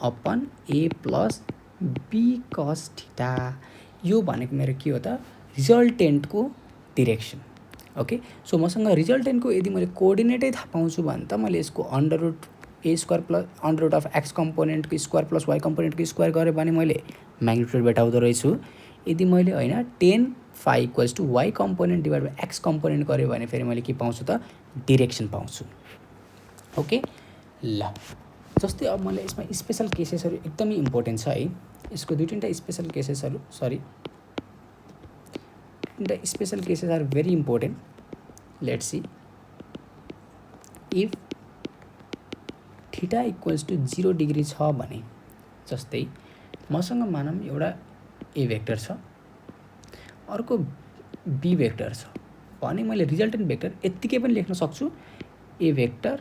[SPEAKER 1] upon A plus B cos theta. यो भनेको मेरो के हो त रिजल्टेन्टको डिरेक्सन। ओके, सो मसँग रिजल्टेन्टको यदि मैले कोअर्डिनेटै थाहा पाउँछु भने त मैले यसको under root A square plus under root of X कम्पोनेन्टको स्क्वायर प्लस वाई कम्पोनेन्टको स्क्वायर गरेँ भने मैले म्याग्निट्युड भेटाउँदो रहेछु। यदि मैले होइन 10 phi equals to Y component divide by X component गरेँ भने फेरि मैले के पाउँछु त डिरेक्सन पाउँछु। ओके, ल जस्तै अब मैले यसमा स्पेशल केसेसहरू एकदमै इम्पोर्टेन्ट छ है। यसको दुईवटा स्पेशल केसेसहरू special cases are very important. Let's see, if theta equals to 0 degree छ भने, जस्तै मसँग मानौँ एउटा ए भेक्टर छ, अर्को बी भेक्टर छ भने मैले रिजल्टेन्ट भेक्टर यत्तिकै पनि लेख्न सक्छु, A vector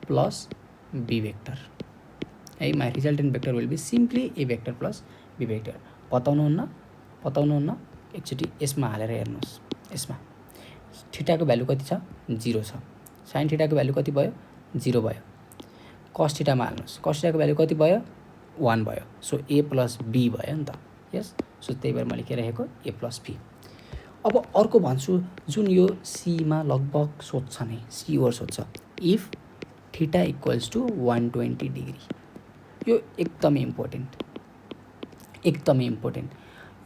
[SPEAKER 1] plus B vector है। My resultant vector will be simply A vector plus B vector. पताउनुहुन्न एकचोटि यसमा हालेर हेर्नुहोस्। यसमा थीटाको भ्यालु कति छ, 0 छ, साइन थीटाको भ्यालु कति भयो, 0 भयो, कस थीटामा हाल्नुहोस्, कस थीटाको भ्यालु कति भयो, 1 भयो। सो ए प्लस बी भयो नि त। यस, सो त्यही भएर मैले के राखेको ए प्लस बी। अब अर्को भन्छु जुन यो सीमा लगभग सोध्छ नै, सी ओर सोध्छ, if theta equals to 120 degree. यो एकदमै इम्पोर्टेन्ट।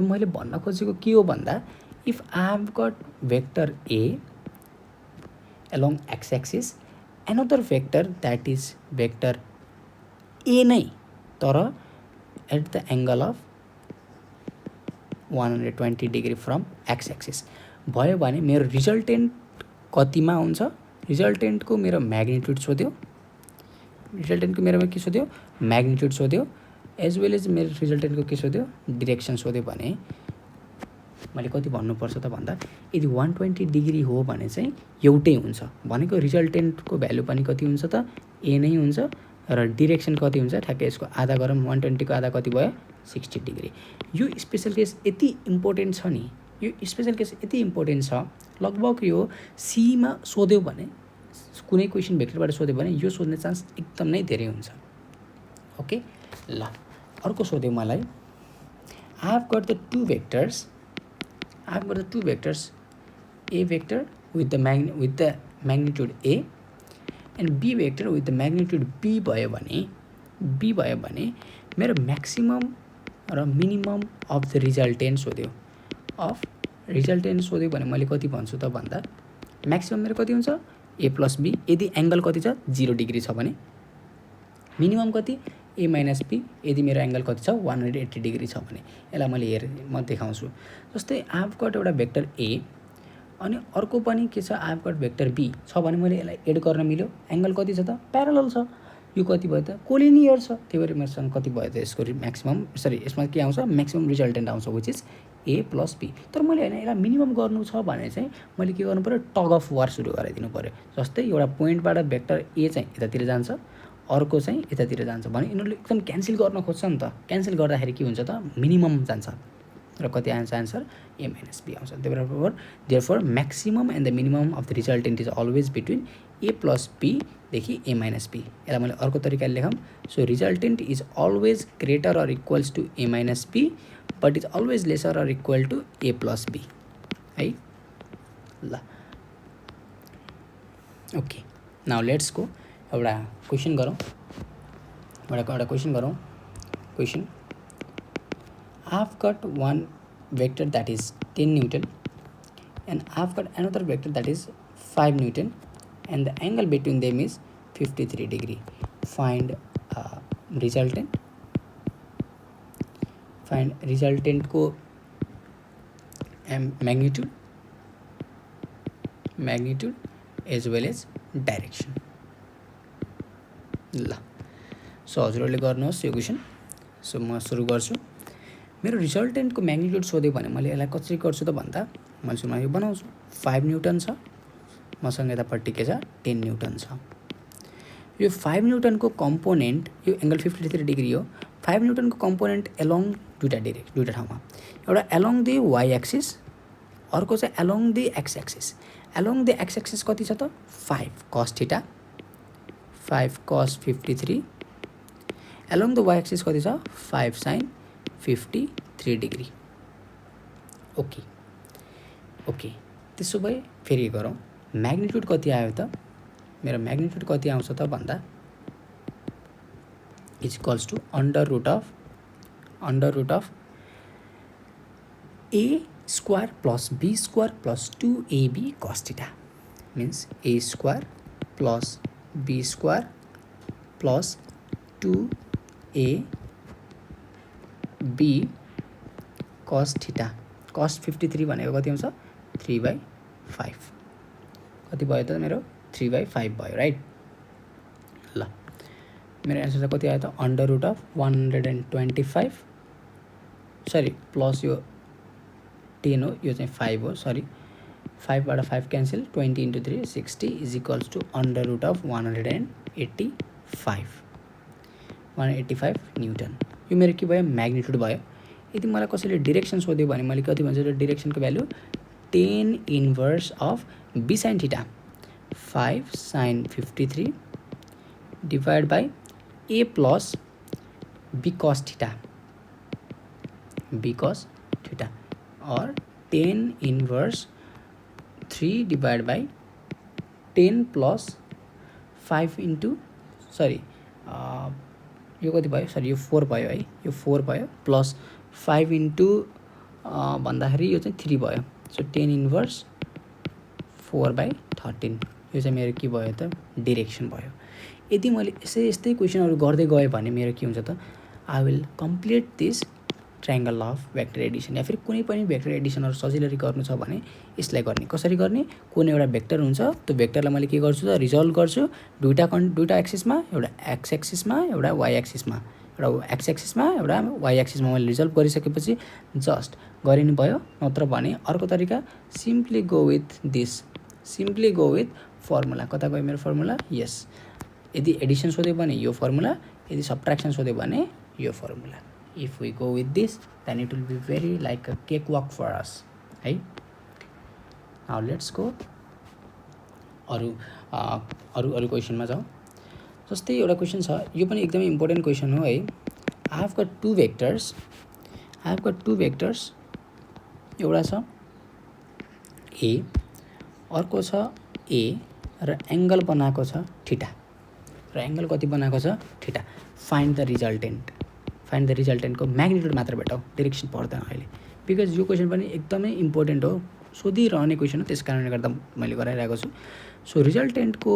[SPEAKER 1] मैले भन्न खोजेको के हो भन्दा if I have got vector A along x-axis, another vector that is vector a नै तर at the angle of 120 degree from x-axis भयो भने मेरो रिजल्टेन्ट कतिमा हुन्छ, रिजल्टेन्टको मेरो म्याग्निट्युड सोध्यो, रिजल्टेन्टको मेरोमा के सोध्यो, म्याग्निट्युड सोध्यो, एज वेल एज मेरो रिजल्टेन्टको के सोध्यो, डिरेक्सन सोध्यो भने मैले कति भन्नुपर्छ त भन्दा यदि 120 डिग्री हो भने चाहिँ एउटै हुन्छ भनेको रिजल्टेन्टको भ्यालु पनि कति हुन्छ त ए नै हुन्छ र डिरेक्सन कति हुन्छ ठ्याक्कै यसको आधा गरौँ, 120 को आधा कति भयो 60 डिग्री। यो स्पेशल केस यति इम्पोर्टेन्ट छ नि, यो स्पेशल केस यति इम्पोर्टेन्ट छ, लगभग यो सीमा सोध्यो भने कुनै क्वेसन भेक्टरबाट सोध्यो भने यो सोध्ने चान्स एकदम नै धेरै हुन्छ। ओके, ल अर्को सोध्यो मलाई I have got the two vectors. A vector with the magnitude A and B vector with the magnitude B भयो भने मेरो maximum र minimum of the resultant सोध्यो भने मैले कति भन्छु त भन्दा maximum मेरो कति हुन्छ A plus B यदि एंगल कति छ 0 डिग्री छ भने मिनिमम कति A minus B यदि मेरो एंगल कति छ 180 डिग्री छ भने यसलाई मैले म देखाउँछु। जस्तै I have got एउटा भेक्टर A अनि अर्को पनि के छ I have got vector B छ भने मैले यसलाई एड गर्न मिल्यो। एंगल कति छ त प्यारलल छ। यो कति भयो त कोलिनियर छ। त्यही भएर मेरोसँग कति भयो त यसको म्याक्सिमम यसमा के आउँछ म्याक्सिमम रिजल्टेन्ट आउँछ which is A plus B। तर मैले हैन यसलाई मिनिमम गर्नु छ भने चाहिँ मैले के गर्नु पर्यो टग अफ वार सुरु गराइदिनु पर्यो। जस्तै एउटा पोइन्टबाट भेक्टर A चाहिँ यतातिर जान्छ अर्को चाहिँ यतातिर जान्छ भने यिनीहरुले एकदम क्यान्सल गर्न खोज्छ नि त। क्यान्सल गर्दाखेरि के हुन्छ त मिनिमम जान्छ र कति आउँछ आन्सर A minus B आउँछ। therefore maximum and the minimum of the resultant is always between A plus B देखि A minus B। यसलाई मैले अर्को तरिकाले लेखौँ। So resultant is always greater or equals to A minus B but is always lesser or equal to A plus B है ल। Okay now let's go एउटा question गरौँ। Question I've got one vector that is 10 Newton and I've got another vector that is 5 Newton and the angle between them is 53 degree. Find resultant को magnitude as well as direction ल। So हजुरहरूले गर्नुहोस् यो question. So म सुरु गर्छु। मेरो रिजल्टेन्टको magnitude सोध्यो भने मैले यसलाई कसरी गर्छु त भन्दा मैले सुरुमा यो बनाउँछु 5 न्यूटन छ मसँग यतापट्टि के छ 10 न्यूटन छ। यो 5 न्यूटनको कम्पोनेन्ट यो एंगल 53 डिग्री हो। 5 न्यूटनको कम्पोनेन्ट एलोङ दुईटा ठाउँमा एउटा एलोङ द y एक्सिस अर्को चाहिँ along the x axis. Along the x axis कति छ त 5 cos theta 5 cos 53 along the y axis कति छ 5 sin 53 डिग्री। ओके त्यसो भए फेरि गरौँ। म्याग्निट्युड कति आयो त मेरो म्याग्निट्युड कति आउँछ त भन्दा is equals to under root of a square plus b square plus 2ab cos theta means a square plus b square plus 2ab cos theta cos 53 भनेको कति आउँछ 3/5 कति भयो त मेरो 3/5 भयो राइट ल। मेरो आन्सर चाहिँ कति आयो त under root of 125 sorry plus यो 10 हो यो चाहिँ 5 हो सरी 5 बाट 5 cancel 20 into 3 60 is equals to under root of 185 newton. यो मेरो के भयो म्याग्निट्युड भयो। यदि मलाई कसैले डाइरेक्सन सोध्यो भने मैले कति भन्छु त डाइरेक्सनको value 10 inverse of b sin theta 5 sin 53 divide by a plus b cos theta or 10 inverse 3 divided by 10 plus 5 into sorry यो कति भयो सरी यो 4 भयो है यो 4 भयो प्लस 5 इन्टु भन्दाखेरि यो चाहिँ 3 भयो। सो 10 इन्भर्स 4/13 यो चाहिँ मेरो के भयो त डाइरेक्सन भयो। यदि मैले यस्तै क्वेशनहरु गर्दै गए भने मेरो के हुन्छ त I will complete this triangle of vector addition या फिर कुनै पनि भेक्टर एडिसनहरु सजिलै गर्नु छ भने यसलाई गर्ने कसरी गर्ने कुनै एउटा भेक्टर हुन्छ त्यो भेक्टरलाई मैले के गर्छु त रिजल्भ गर्छु दुईटा एक्सिसमा एउटा x एक्सिसमा एउटा y एक्सिसमा एउटा x एक्सिसमा एउटा y एक्सिसमा मैले रिजल्भ गरिसकेपछि जस्ट गरिनु भयो। नत्र भने अर्को तरिका सिम्पली गो विथ फर्मुला कता गयो मेरो फर्मुला यस यदि एडिसन सोध्यो भने यो फर्मुला यदि सबट्र्याक्सन सोध्यो भने यो formula. If we go with this then it will be very like a cakewalk for us है। Now let's go अरु क्वेशनमा जाऊ। जस्तै एउटा क्वेशन छ यो पनि एकदमै इम्पोर्टेन्ट क्वेशन हो है। I have got two vectors I have got two vectors, एउटा छ ए, अर्को छ ए र एङ्गल बनाएको छ थीटा, र एङ्गल कति बनाएको छ theta. Find the resultant, find the रिजल्टेन्टको म्याग्निट्युड मात्र भेटौँ, डिरेक्सन पर्दैन अहिले, बिकज यो क्वेसन पनि एकदमै इम्पोर्टेन्ट हो, सोधिरहने क्वेसन हो, त्यस कारणले गर्दा मैले गराइरहेको छु। सो रिजल्टेन्टको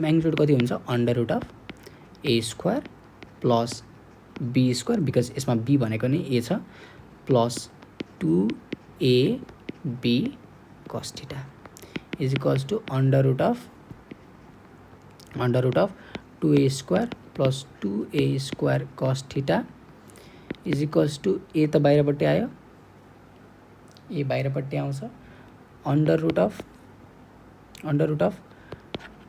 [SPEAKER 1] म्याग्निट्युड कति हुन्छ, under root of A square plus B square, because यसमा बी भनेको नै ए छ, plus 2ab cos theta is equals to under root of 2a square plus 2a square cos theta is equals to A त बाहिरपट्टि आयो, A बाहिरपट्टि आउँछ, under root of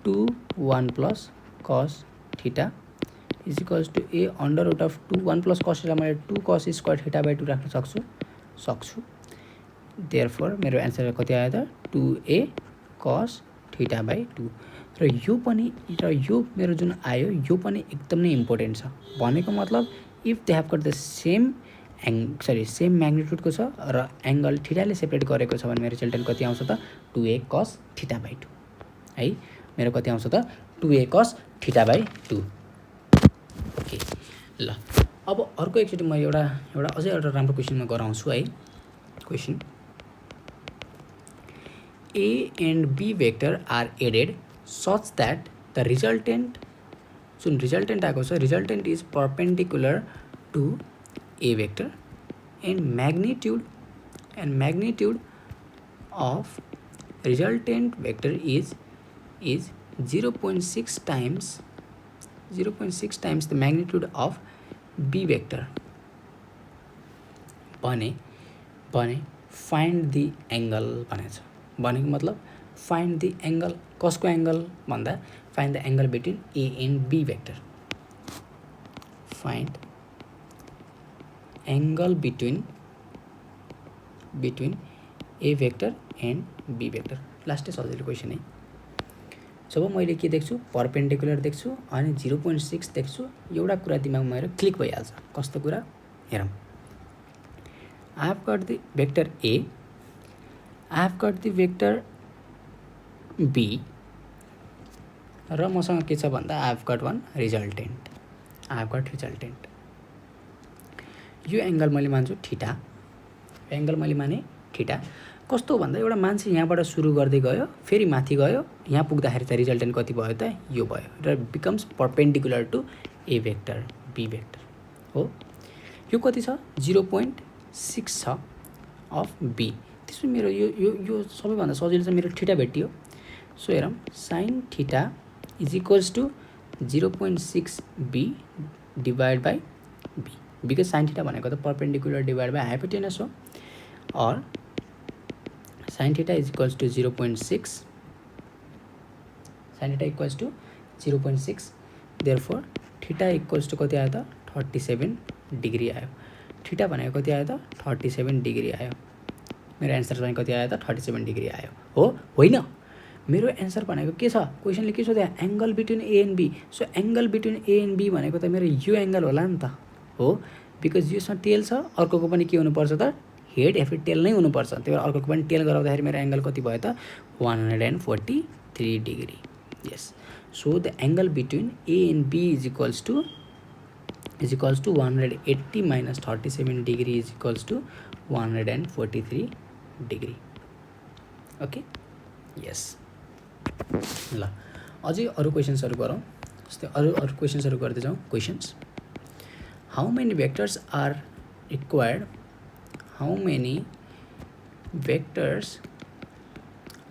[SPEAKER 1] 2 1 plus cos theta is equals to A under root of 2 1 plus cos theta, मैले 2 cos square theta by 2 राख्न सक्छु। Therefore मेरो answer कति आयो त 2a cos थीटा बाई 2। र यो पनि, र यो मेरो जुन आयो यो पनि एकदमै इम्पोर्टेन्ट छ, भनेको मतलब if they have got the same same म्याग्निट्युडको छ र एङ्गल थीटाले सेपरेट गरेको छ भने मेरो रिजल्टेन्ट कति आउँछ त 2a cos थीटा बाई 2 है, मेरो कति आउँछ त 2a cos theta by 2। Okay ल, अब अर्को एकचोटि म एउटा अझै एउटा राम्रो क्वेसनमा गराउँछु है। Question A and B vector are added such that the resultant, जुन रिजल्टेन्ट आएको छ, resultant is perpendicular to A vector and magnitude of resultant vector is 0.6 times the magnitude of B vector। भने फाइन्ड द एङ्गल भनेको छ, भनेको मतलब find the angle, कसको angle भन्दा find the angle between A and B vector, find angle between A vector and B vector. लास्टै सजिलो question है। जब मैले के देख्छु, परपेन्डिकुलर देख्छु अनि 0.6 देख्छु, एउटा कुरा दिमागमा आएर क्लिक भइहाल्छ, कस्तो कुरा हेरौँ। I have got the vector A, I have got the vector B, र मसँग के छ भन्दा I have got one resultant, I have got resultant। यो एङ्गल मैले मान्छु थीटा, एङ्गल मैले माने थीटा। कस्तो भन्दा एउटा मान्छे यहाँबाट सुरु गर्दै गयो, फेरि माथि गयो, यहाँ पुग्दाखेरि त रिजल्टेन्ट कति भयो त यो भयो, र becomes perpendicular to A vector B vector हो। यो कति छ 0.6 छ अफ बी, त्यसो मेरो यो सबैभन्दा सजिलो चाहिँ मेरो थीटा भेटियो। सो हेरौँ, sine theta is equals to 0.6 B divide by B, because sine theta भनेको त परपेन्डिकुलर डिभाइड बाई हाइपोटेनस हो, और sine theta is equals to 0.6, sine theta equals to 0.6, therefore theta equals to कति आयो त 37 degree आयो। Theta भनेको कति आयो त 37 डिग्री आयो। मेरो एन्सर चाहिँ कति आयो त 37 डिग्री आयो हो, होइन मेरो एन्सर भनेको के छ, क्वेसनले के सोध्यो, angle between A and B. So angle between A and B भनेको त मेरो यो एङ्गल होला नि त हो, बिकज योसँग टेल छ, अर्कोको पनि के हुनुपर्छ त हेड या फिर टेल नै हुनुपर्छ, त्यही भएर अर्कोको पनि टेल गराउँदाखेरि मेरो एङ्गल कति भयो त 143 degree. Yes, so the angle between A and B is equals to 180 minus 37 degree is equals to 143 degree। Okay yes, ल अझै अरू क्वेसन्सहरू गरौँ, जस्तै अरू क्वेसन्सहरू गर्दै जाउँ। Questions, how many vectors are required, how many vectors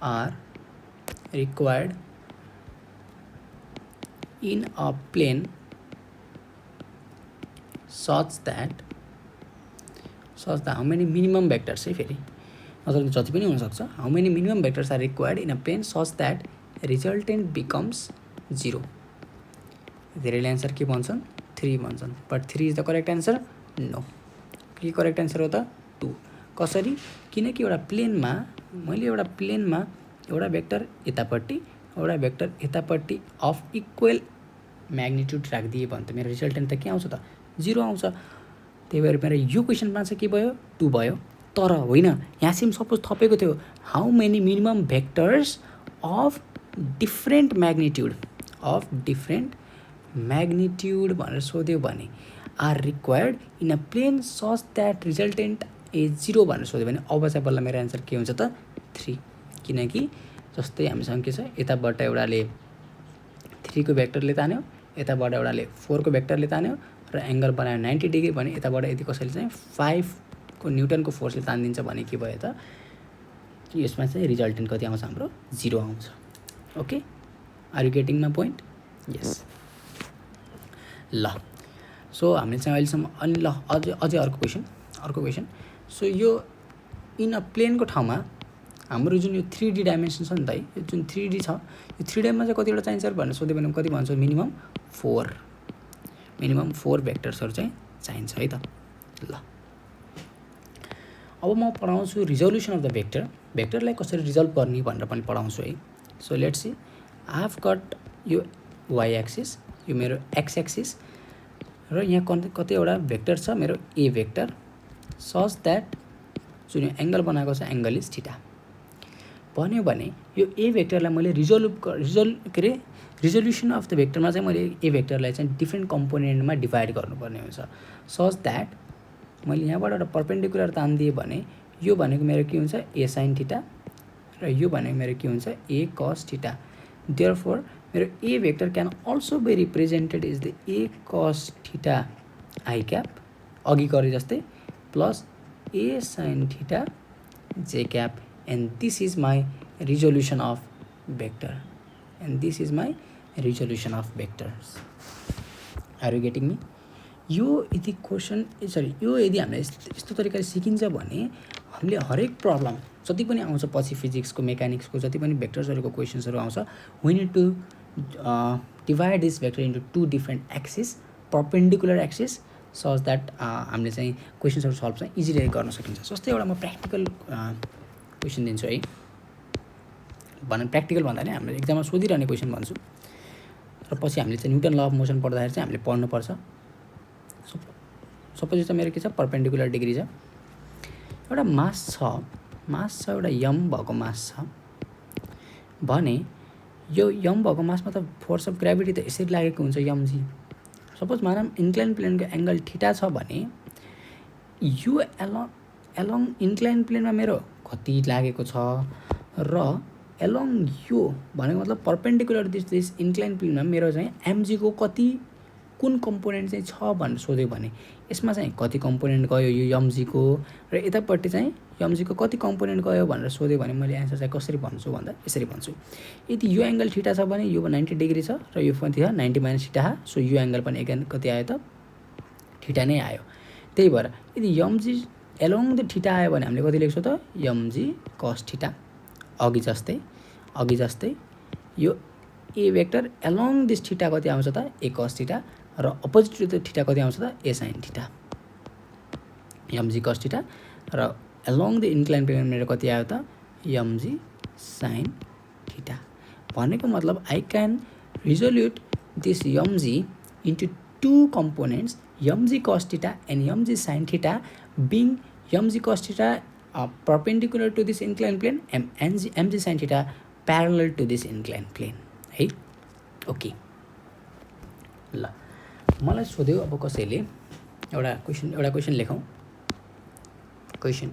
[SPEAKER 1] are required in a plane such that how many minimum vectors है, फेरि मतलब जति पनि हुनसक्छ, how many minimum vectors are required in a plane such that resultant becomes 0। धेरैले answer के भन्छन् 3 भन्छन्, but 3 is the correct answer, no. के करेक्ट एन्सर हो त 2। कसरी, किनकि एउटा प्लेनमा मैले एउटा भेक्टर यतापट्टि एउटा भेक्टर यतापट्टि अफ इक्वल म्याग्निट्युड राखिदिए भने त मेरो रिजल्टेन्ट त के आउँछ त 0 आउँछ। त्यही भएर मेरो यो क्वेसनमा चाहिँ के भयो 2 भयो। तर होइन यहाँ चाहिँ सपोज थपेको थियो how many minimum vectors of different magnitude भनेर सोध्यो भने are required in a plane such that resultant is 0 भनेर सोध्यो भने अब चाहिँ बल्ल मेरो एन्सर के हुन्छ त 3। किनकि जस्तै हामीसँग के छ यताबाट एउटाले 3 को भेक्टरले तान्यो, यताबाट एउटाले 4 को भेक्टरले तान्यो र एङ्गल बनायो 90 डिग्री भने यताबाट यदि कसैले चाहिँ 5 को न्युटनको फोर्सले तानिदिन्छ भने के भयो त यसमा चाहिँ रिजल्टेन्ट कति आउँछ हाम्रो 0 आउँछ। Okay, are you getting my point? Yes. ल सो हामीले चाहिँ अहिलेसम्म अनि ल अझै अर्को क्वेसन। सो यो इन अ प्लेनको ठाउँमा हाम्रो जुन यो 3D डाइमेन्सन छ नि त है, यो जुन 3D छ यो 3Dमा चाहिँ कतिवटा चाहिन्छ भनेर सोध्यो भने कति भन्छौँ मिनिमम 4 भेक्टर्सहरू चाहिँ चाहिन्छ है त। ल अब म पढाउँछु रिजोल्युसन अफ द भेक्टरलाई कसरी रिजल्भ गर्ने भनेर पनि पढाउँछु है। So let's see I have got यो वाइ एक्सिस, यो मेरो एक्स एक्सिस र यहाँ कतिवटा भेक्टर छ मेरो ए भेक्टर सच द्याट जुन यो एङ्गल बनाएको छ एङ्गल इज थीटा भन्यो भने यो ए भेक्टरलाई मैले रिजोल्युसन अफ द भेक्टरमा चाहिँ मैले ए भेक्टरलाई चाहिँ डिफ्रेन्ट कम्पोनेन्टमा डिभाइड गर्नुपर्ने हुन्छ सच द्याट मैले यहाँबाट एउटा पर्पेन्डिकुलर तानिदिएँ भने यो भनेको मेरो के हुन्छ ए साइन थीटा र यो भनेको मेरो के हुन्छ ए कस थीटा। देयरफोर मेरो A vector can also be represented is the A cos theta I cap अघि गरे जस्तै प्लस ए साइन थीटा जे cap and this is my resolution of vector are you getting me? यो यदि यो यदि हामीले यस्तो तरिकाले सिकिन्छ भने हामीले हरेक प्रब्लम जति पनि आउँछ पछि फिजिक्सको मेकानिक्सको जति पनि भेक्टर्सहरूको क्वेसन्सहरू आउँछ we need to divide this vector into 2 different axis perpendicular axis such that हामीले चाहिँ क्वेसन्सहरू सल्भ चाहिँ इजिली गर्न सकिन्छ। जस्तै एउटा म प्र्याक्टिकल क्वेसन दिन्छु है, प्र्याक्टिकल भन्दा नि हामीले एक्जाममा सोधिरहने क्वेसन भन्छु र पछि हामीले चाहिँ न्युटन ल अफ मोसन पढ्दाखेरि चाहिँ हामीले पढ्नुपर्छ। सपोज चाहिँ मेरो के छ पर्पेन्डिकुलर डिग्री छ, एउटा मास छ एउटा यम भएको मास छ भने यो यम भएको मासमा त फोर्स अफ ग्राभिटी त यसरी लागेको हुन्छ यमजी। सपोज मानौँ इन्क्लाइन प्लेनको एङ्गल थीटा छ भने यो एलोङ इन्क्लाइन प्लेनमा मेरो कति लागेको छ र एलोङ यो भनेको मतलब पर्पेन्डिकुलर दिस इन्क्लाइन प्लेनमा मेरो चाहिँ एमजीको कुन कम्पोनेन्ट चाहिँ छ भनेर सोध्यो भने यसमा चाहिँ कति कम्पोनेन्ट गयो यो यमजीको र यतापट्टि चाहिँ यमजीको कति कम्पोनेन्ट गयो भनेर सोध्यो भने मैले एन्सर चाहिँ कसरी भन्छु भन्दा यसरी भन्छु। यदि यो एङ्गल थीटा छ भने यो 90 डिग्री छ र यो पनि 90 माइनस थीटा, सो यो एङ्गल पनि एगेन कति आयो त थीटा नै आयो। त्यही भएर यदि यमजी एलोङ द थीटा आयो भने हामीले कति लेख्छौँ त यमजी कस थीटा। अघि जस्तै यो ए भेक्टर एलोङ दिस थीटा कति आउँछ त ए कस थीटा र अपोजिट टु द थीटा कति आउँछ त ए साइन थीटा। यमजी कस थीटा र एलोङ द इन्क्लाइन प्लेन मेरो कति आयो त यमजी साइन थीटा। भनेको मतलब I can resolute this mg into 2 components mg cos theta and mg sine theta being mg cos theta perpendicular to this inclined plane and mg sin theta parallel to this inclined plane है। Okay ल मलाई सोध्यो अब कसैले एउटा question लेखौँ। Question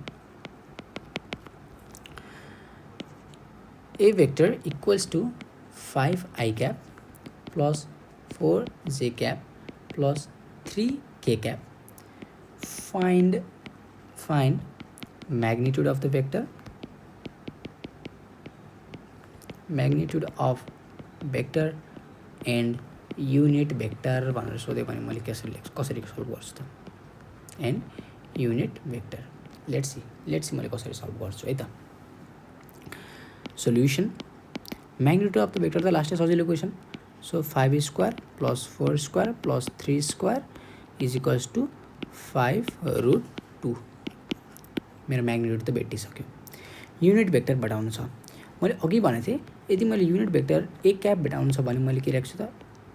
[SPEAKER 1] A vector equals to 5 I cap plus 4 J cap plus 3 K cap find magnitude of the vector and unit vector भनेर सोध्यो भने मैले कसरी सल्भ गर्छु त and unit vector. Let's see मैले कसरी सल्भ गर्छु है त। Solution magnitude of the vector त लास्टै सजिलो question. So 5 square plus 4 square plus 3 square is equals to 5√2 मेरो म्याग्निट्युड त भेटिसक्यो। युनिट भेक्टर भेटाउनु छ मैले अघि भनेको थिएँ यदि मैले युनिट भेक्टर ए क्याप भेटाउनु छ भने मैले के राख्छु त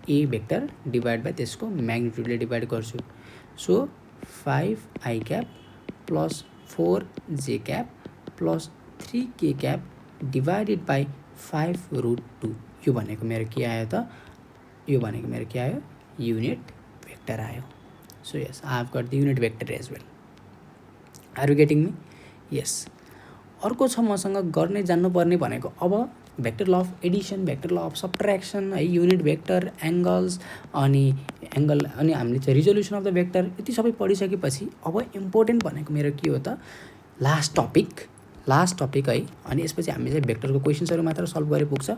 [SPEAKER 1] ए भेक्टर डिभाइड बाई त्यसको म्याग्निट्युडले डिभाइड गर्छु। So 5i cap plus 4j cap plus 3k cap divided by 5√2। यो भनेको मेरो के आयो त? यो भनेको मेरो के आयो? युनिट वेक्टर आयो। So yes, I have got the unit vector as well. Are you getting me? Yes. अर्को छ मसँग गर्ने जान्नुपर्ने भनेको अब vector law of addition, vector law of subtraction है, युनिट भेक्टर, एङ्गल्स अनि हामीले चाहिँ रिजोल्युसन अफ द भेक्टर यति सबै पढिसकेपछि अब इम्पोर्टेन्ट भनेको मेरो के हो त? लास्ट टपिक है। अनि यसपछि हामी चाहिँ भेक्टरको क्वेसन्सहरू मात्र सल्भ गरे पुग्छ।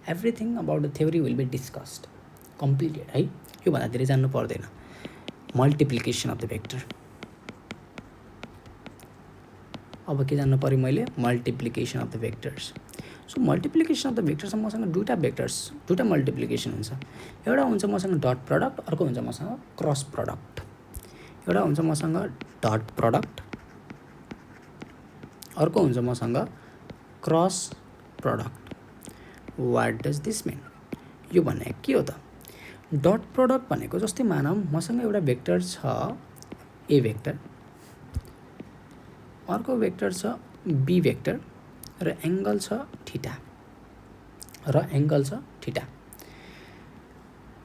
[SPEAKER 1] Everything about the theory will be discussed completed है। योभन्दा धेरै जान्नु पर्दैन। मल्टिप्लिकेसन अफ द भेक्टर, अब के जान्नु पऱ्यो मैले? Multiplication of the vectors. So multiplication of the भेक्टर्समा मसँग दुईवटा मल्टिप्लिकेसन हुन्छ। एउटा हुन्छ मसँग डट प्रडक्ट, अर्को हुन्छ मसँग क्रस प्रडक्ट। एउटा हुन्छ मसँग डट प्रडक्ट, अर्को हुन्छ मसँग cross product. What does this mean? यो भनेको के हो त? डट प्रडक्ट भनेको जस्तै मानौँ मसँग एउटा भेक्टर छ ए भेक्टर, अर्को भेक्टर छ बी भेक्टर र एङ्गल छ थीटा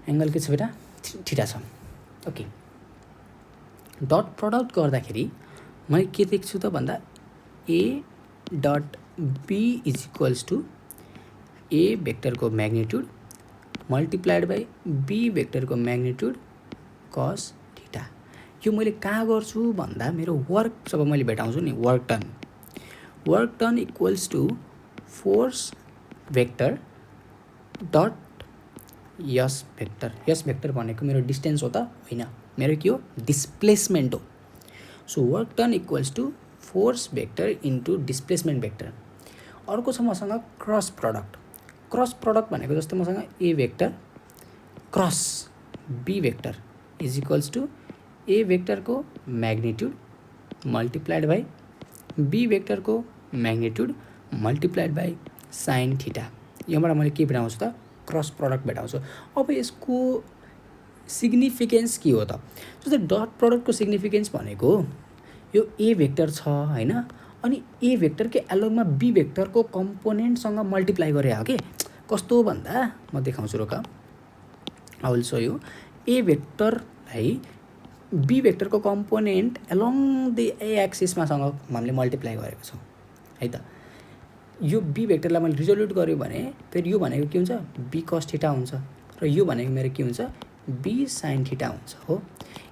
[SPEAKER 1] एङ्गल के छ बेटा? थीटा छ। ओके, डट प्रडक्ट गर्दाखेरि मैले के देख्छु त भन्दा A dot B is equals to A भेक्टरको म्याग्निट्युड मल्टिप्लाइड बाई बी भेक्टरको म्याग्निट्युड कस थीटा। यो मैले कहाँ गर्छु भन्दा मेरो वर्क जब मैले भेटाउँछु नि, work done equals to force vector dot यस भेक्टर भनेको मेरो डिस्टेन्स हो त होइन, मेरो के हो? डिस्प्लेसमेन्ट हो। So work done equals to force vector into displacement vector. अर्को छ मसँग क्रस प्रडक्ट भनेको जस्तै मसँग A vector cross B vector is equals to A भेक्टरको म्याग्निट्युड मल्टिप्लाइड बाई बी भेक्टरको magnitude multiplied by sine theta. यहाँबाट मैले के भेटाउँछु त? क्रस प्रडक्ट भेटाउँछु। अब यसको सिग्निफिकेन्स के हो त? जस्तै डट प्रडक्टको सिग्निफिकेन्स भनेको यो ए भेक्टर छ होइन, अनि ए भेक्टरकै एलोगमा बी भेक्टरको कम्पोनेन्टसँग मल्टिप्लाई गरे हो कि कस्तो भन्दा म देखाउँछु रोक। I will show you. A भेक्टरलाई बी भेक्टरको कम्पोनेन्ट एलोङ द ए एक्सिसमासँग हामीले मल्टिप्लाई गरेको छौँ है त। यो बी भेक्टरलाई मैले रिजोल्युट गऱ्यो भने फेरि यो भनेको के हुन्छ? बी कस थीटा हुन्छ र यो भनेको मेरो के हुन्छ? बी साइन थीटा हुन्छ हो।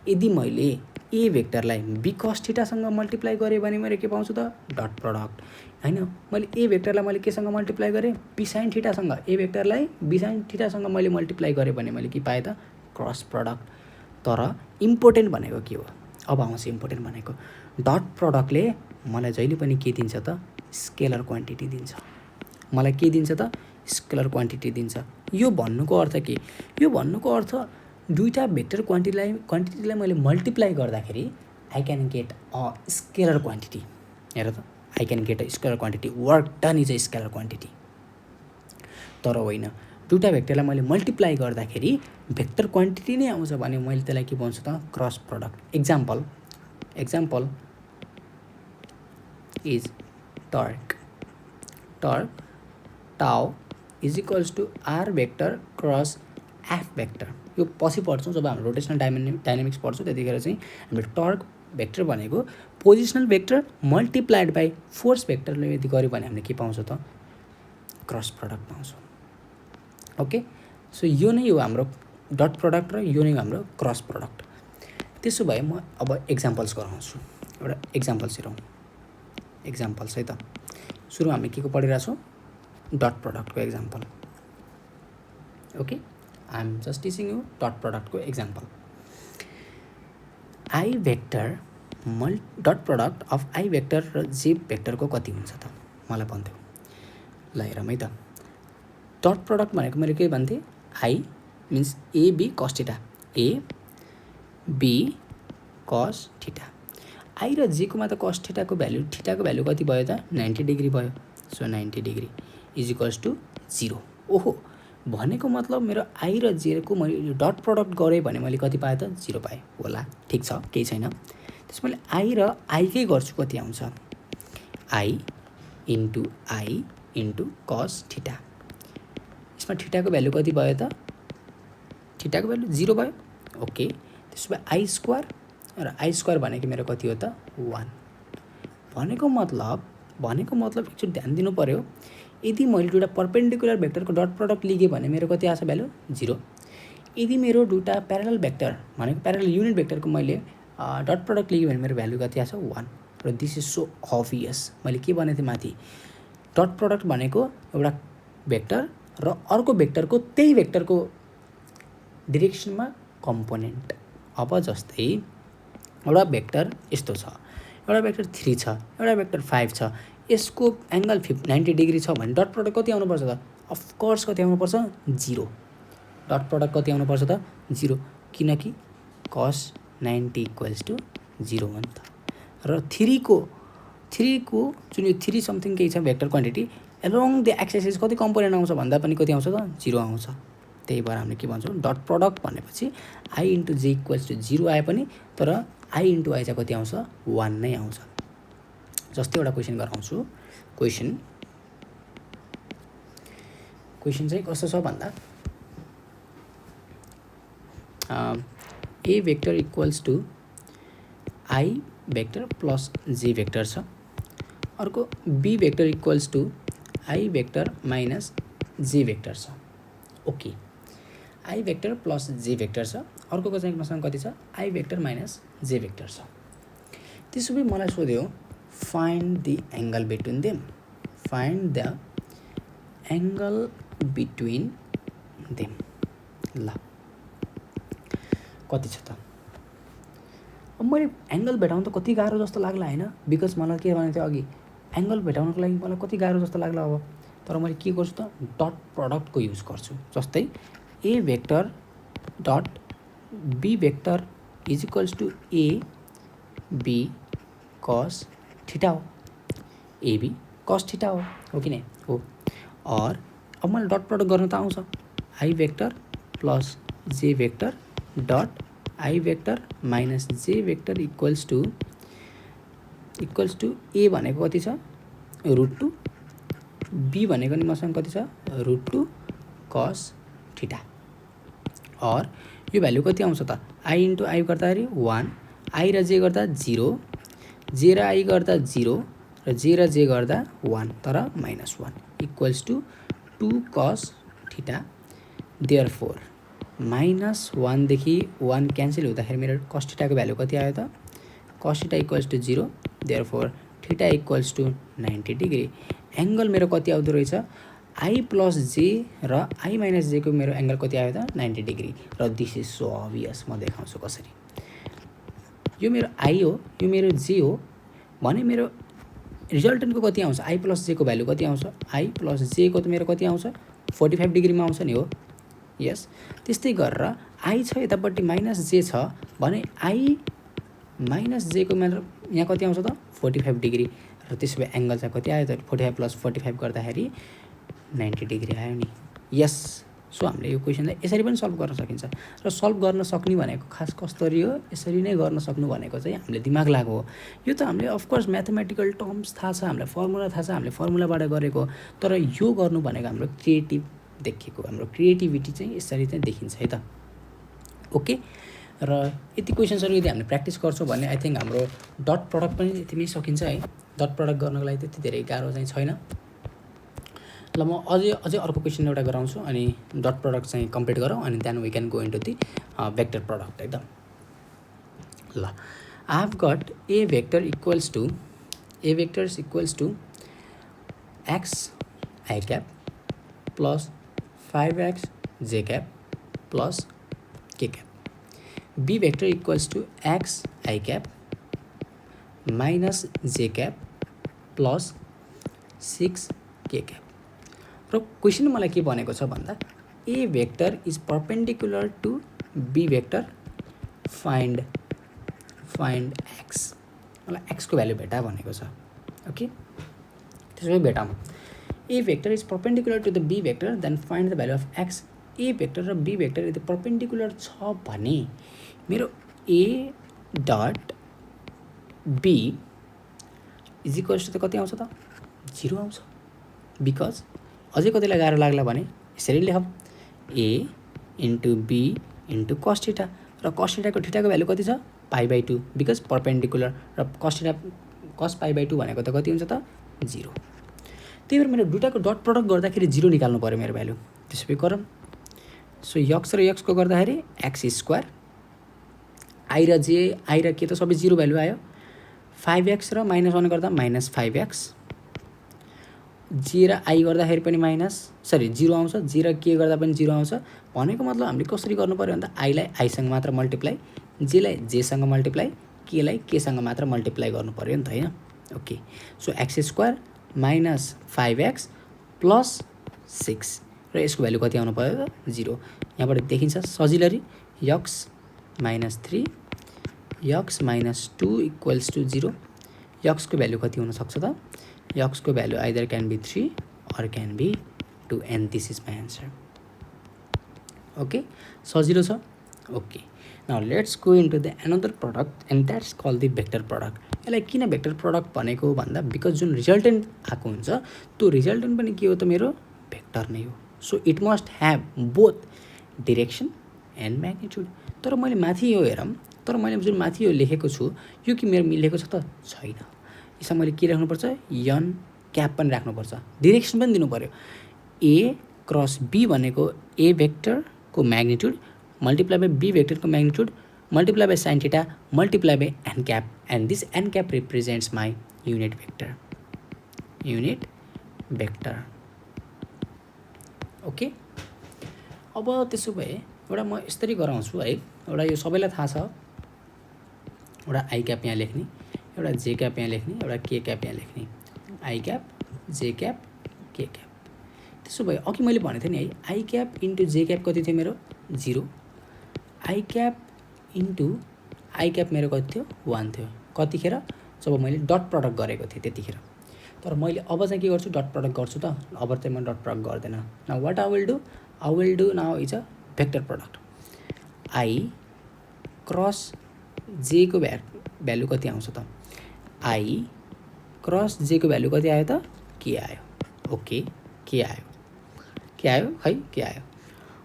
[SPEAKER 1] यदि मैले ए भेक्टरलाई बी कस थीटासँग मल्टिप्लाई गरेँ भने मैले के पाउँछु त? डट प्रडक्ट होइन। मैले ए भेक्टरलाई मैले केसँग मल्टिप्लाई गरेँ? बी साइन थीटासँग। ए भेक्टरलाई बी साइन थीटासँग मैले मल्टिप्लाई गरेँ भने मैले के पाएँ त? Cross product. तर इम्पोर्टेन्ट भनेको के हो? अब आउँछ इम्पोर्टेन्ट भनेको। डट प्रडक्टले मलाई जहिले पनि के दिन्छ त? स्केलर क्वान्टिटी दिन्छ। मलाई के दिन्छ त? स्केलर क्वान्टिटी दिन्छ। यो भन्नुको अर्थ के? यो भन्नुको अर्थ दुईवटा भेक्टर क्वान्टिटीलाई मैले मल्टिप्लाई गर्दाखेरि I can get a scalar quantity. हेर त, I can get a scalar quantity. Work done is a scalar quantity. तर होइन, दुईवटा भेक्टरलाई मैले मल्टिप्लाई गर्दाखेरि भेक्टर क्वान्टिटी नै आउँछ भने मैले त्यसलाई के भन्छु त? Cross product. Example is torque tau is equals to R vector cross F vector. यो पछि पढ्छौँ जब हामी रोटेसनल डाइनामिक्स पढ्छौँ त्यतिखेर चाहिँ हामीले टर्क भेक्टर भनेको positional vector multiplied by force भेक्टरले यदि गऱ्यो भने हामीले के पाउँछौँ त? क्रस प्रडक्ट पाउँछौँ। ओके, सो यो नै हो हाम्रो डट प्रडक्ट र यो नै हाम्रो क्रस प्रडक्ट। त्यसो भए म अब एक्जाम्पल्स गराउँछु। एउटा एक्जाम्पल्स हेरौँ। एक्जाम्पल्स है त। सुरुमा हामी के को पढिरहेको छौँ? डट प्रडक्टको example. Okay, I am just teaching you dot प्रडक्टको example. I vector dot product of I vector र जे भेक्टरको कति हुन्छ त? मलाई भन्थ्यो। ल हेरौँ है त। डट प्रडक्ट भनेको मैले के भन्थेँ? I means AB cos theta, A B cos theta. I र जेकोमा त कस थीटाको भ्यालु कति भयो त? 90 डिग्री भयो। So 90 degree is equals to 0। ओहो, भनेको मतलब मेरो आई र जेको मैले डट प्रडक्ट गरेँ भने मैले कति पाएँ त? 0 पाएँ होला। ठिक छ, केही छैन। त्यसो मैले आई र आईकै गर्छु कति आउँछ I into I into cos theta यसमा थीटाको भ्यालु कति भयो त थीटाको भ्यालु 0 भयो ओके त्यसो भए आई स्क्वायर र आई स्क्वायर भनेको मेरो कति हो त 1 भनेको मतलब एकचोटि ध्यान दिनु पर्यो यदि मैले दुईटा परपेन्डिकुलर भेक्टरको डट प्रडक्ट लिएँ भने मेरो कति आछ भ्यालु 0 यदि मेरो दुईटा प्यारलल भेक्टर भनेको प्यारलल युनिट भेक्टरको मैले डट प्रडक्ट लिएँ भने मेरो भ्यालु कति आछ 1 र दिस इज सो अभियस मैले के भनेको थिएँ माथि डट प्रडक्ट भनेको एउटा भेक्टर र अर्को भेक्टरको त्यही भेक्टरको डिरेक्सनमा कम्पोनेन्ट अब जस्तै एउटा भेक्टर यस्तो छ एउटा भेक्टर 3 छ एउटा भेक्टर 5 छ यसको एंगल 90 डिग्री छ भने डट प्रडक्ट कति आउनुपर्छ त अफ कोर्स कति आउनुपर्छ 0 डट प्रडक्ट कति आउनुपर्छ त 0 किनकि cos 90 = 0 हो नि त र 3 को जुन यो 3 समथिङ केही छ vector quantity along the X axis कति कम्पोनेन्ट आउँछ भन्दा पनि कति आउँछ त 0 आउँछ त्यही भएर हामीले के भन्छौँ डट प्रडक्ट भनेपछि आई इन्टु जे इक्वल्स टु 0 आए पनि तर आई इन्टु आई चाहिँ कति आउँछ 1 नै आउँछ जस्तै एउटा क्वेसन गराउँछु क्वेसन चाहिँ कस्तो छ भन्दा A vector equals to I vector plus J vector छ अर्को B vector equals to I vector minus J vector छ okay I vector plus J vector छ अर्कोको चाहिँ मसँग कति छ I vector minus J vector छ त्यसो भए मलाई सोध्यो find the angle between them ल कति छ त अब मैले एंगल भेटाउन त कति गाह्रो जस्तो लाग्ला हैन बिकज मलाई के भनेको थियो अघि एंगल भेटाउनको लागि मलाई कति गाह्रो जस्तो लाग्ला अब तर मैले के गर्छु त डट प्रडक्टको युज गर्छु जस्तै A vector dot B vector is equals to A B cos theta हो ए बी कस थीटा हो कि नै हो और अब मैले डट प्रडक्ट गर्न त आउँछ I vector plus J vector dot I vector minus J vector equals to ए भनेको कति छ √2 बी भनेको नि मसँग कति छ √2 कस थीटा और यो भ्यालु कति आउँछ त आई इन्टु आई गर्दाखेरि 1 आई र जे गर्दा 0 जे र आई गर्दा 0 र जे र जे गर्दा 1 तर -1 इक्वल्स टु 2 कस थीटा देयरफोर -1 देखि 1 क्यान्सल हुँदाखेरि मेरो कस थीटाको भ्यालु कति आयो त cos theta equals to 0 therefore theta equals to 90 degree angle मेरो कति आउँदो रहेछ आई प्लस जे र आई माइनस जे को मेरो एंगल कति आयो त 90 डिग्री र दिस इज सो अभियस म देखाउँछु कसरी यो मेरो आई हो यो मेरो जे हो भने मेरो रिजल्टेन्टको कति आउँछ आई प्लस जे को भ्यालु कति आउँछ आई प्लस जे को त मेरो कति आउँछ 45 डिग्रीमा आउँछ नि हो यस त्यस्तै गरेर आई छ यतापट्टि माइनस जे छ भने आई माइनस जे को मेरो यहाँ कति आउँछ त 45 डिग्री र त्यसो भए एंगल चाहिँ कति आयो त 45 प्लस 45 गर्दाखेरि 90 डिग्री आयो नि यस सो हामीले यो क्वेसनलाई यसरी पनि सल्भ गर्न सकिन्छ र सल्भ गर्न सक्ने भनेको खास कसरी हो यसरी नै गर्न सक्नु भनेको चाहिँ हामीले दिमाग लागो हो यो त हामीले अफ कोर्स म्याथमेटिकल टर्म्स थाहा छ हामीलाई फर्मुला थाहा छ हामीले फर्मुलाबाट गरेको तर यो गर्नु भनेको हाम्रो क्रिएटिभ देखेको हाम्रो क्रिएटिभिटी चाहिँ यसरी चाहिँ देखिन्छ है त ओके र यति क्वेसन्सहरु यदि हामीले प्र्याक्टिस गर्छौं भने आई थिंक हाम्रो डट प्रडक्ट पनि यतिमै सकिन्छ है डट प्रडक्ट गर्नको लागि त्यति धेरै गाह्रो चाहिँ छैन ल म अझै अर्को क्वेसन एउटा गराउँछु अनि डट प्रडक्ट चाहिँ कम्प्लिट गरौँ अनि then we can go into the vector product एकदम ल I have got A vector equals to X I cap plus 5x j cap plus k cap b vector equals to x I cap minus j cap plus 6 k cap र question मलाई के भनेको छ भन्दा a vector is perpendicular to b vector find x मलाई x को value भेटा भनेको छ ओके त्यसैले भेटाम A vector is perpendicular to the B vector, then find the value of x. A vector र B vector यदि perpendicular छ भने मेरो A dot B is equals to त कति आउँछ त 0 आउँछ बिकज अझै कतिलाई गाह्रो लाग्ला भने यसरी लेखौँ A into B into cos theta र कस थीटाको भ्यालु कति छ π/2 बिकज परपेन्डिकुलर र कस π/2 भनेको त कति हुन्छ त 0 त्यही भएर मेरो दुईटाको डट प्रडक्ट गर्दाखेरि 0 निकाल्नु पर्यो मेरो भ्यालु त्यसो भए गरौँ सो यक्स र यक्सको गर्दाखेरि एक्स स्क्वायर आई र जे आई र के त सबै 0 भ्यालु आयो 5x र -1 गर्दा -5x जे र आई गर्दाखेरि पनि 0 आउँछ जे र के गर्दा पनि 0 आउँछ भनेको मतलब हामीले कसरी गर्नु पर्यो भन्दा आईलाई आईसँग मात्र मल्टिप्लाई जेलाई जेसँग मल्टिप्लाई केलाई केसँग मात्र मल्टिप्लाई गर्नु पर्यो नि त हैन okay so x square -5x + 6 र यसको भ्यालु कति आउनु पर्यो त 0 यहाँबाट देखिन्छ सजिलरी x -3 x -2 = 0 x को भ्यालु कति हुन सक्छ त x को value either can be 3 or can be 2 and this is my answer okay सजिलो छ okay now let's go into the another product and that's called the vector product यसलाई किन भेक्टर प्रडक्ट भनेको भन्दा बिकज जुन resultant आएको हुन्छ त्यो रिजल्टेन्ट पनि के हो त मेरो भेक्टर नै हो so it must have both direction and magnitude तर मैले माथि यो हेरौँ तर मैले जुन माथि यो लेखेको छु यो कि मेरो मिलेको छ त छैन यसमा मैले के राख्नुपर्छ यन क्याप पनि राख्नुपर्छ डिरेक्सन पनि दिनु पर्यो ए क्रस बी भनेको ए भेक्टरको म्याग्निट्युड मल्टिप्लाई बाई बी भेक्टरको magnitude multiply by sin theta multiply by n cap and this n cap represents my unit vector okay अब त्यसो भए एउटा म यसरी गराउँछु है एउटा यो सबैलाई थाहा छ एउटा आई क्याप यहाँ लेख्ने एउटा जे क्याप यहाँ लेख्ने एउटा के क्याप यहाँ लेख्ने I cap J cap K cap त्यसो भए अघि मैले भनेको थिएँ नि है I cap into J cap कति थियो मेरो 0 I cap into I cap मेरो कति थियो 1 थियो कतिखेर जब मैले डट प्रडक्ट गरेको थिएँ त्यतिखेर तर मैले अब चाहिँ के गर्छु डट प्रडक्ट गर्छु त अब चाहिँ म डट प्रडक्ट गर्दैन now what I will do now is a vector product I cross J को भ्यालु कति आउँछ त आई क्रस जे को भ्यालु कति आयो त के आयो ओके के आयो खै के आयो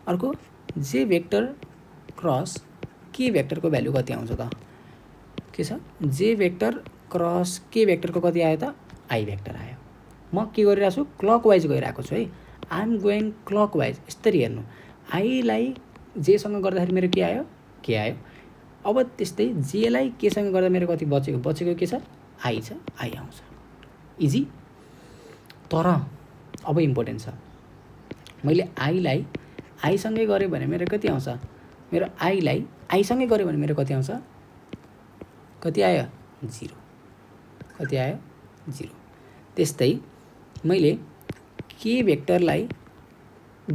[SPEAKER 1] अर्को जे भेक्टर क्रस के भेक्टरको भ्यालु कति आउँछ त के छ जे भेक्टर क्रस के भेक्टरको कति आयो त आई भेक्टर आयो म के गरिरहेको छु क्लकवाइज गइरहेको छु है आई एम गोइङ क्लकवाइज यसरी हेर्नु आईलाई जेसँग गर्दाखेरि मेरो के आयो अब त्यस्तै जेलाई केसँग गर्दा मेरो कति बचेको के छ आई आउँछ इजी तर अब इम्पोर्टेन्ट छ मैले आईलाई आईसँगै गरेँ भने मेरो कति आउँछ मेरो आईलाई आईसँगै गऱ्यो भने मेरो कति आउँछ कति आयो 0 कति आयो 0 त्यस्तै मैले के भेक्टरलाई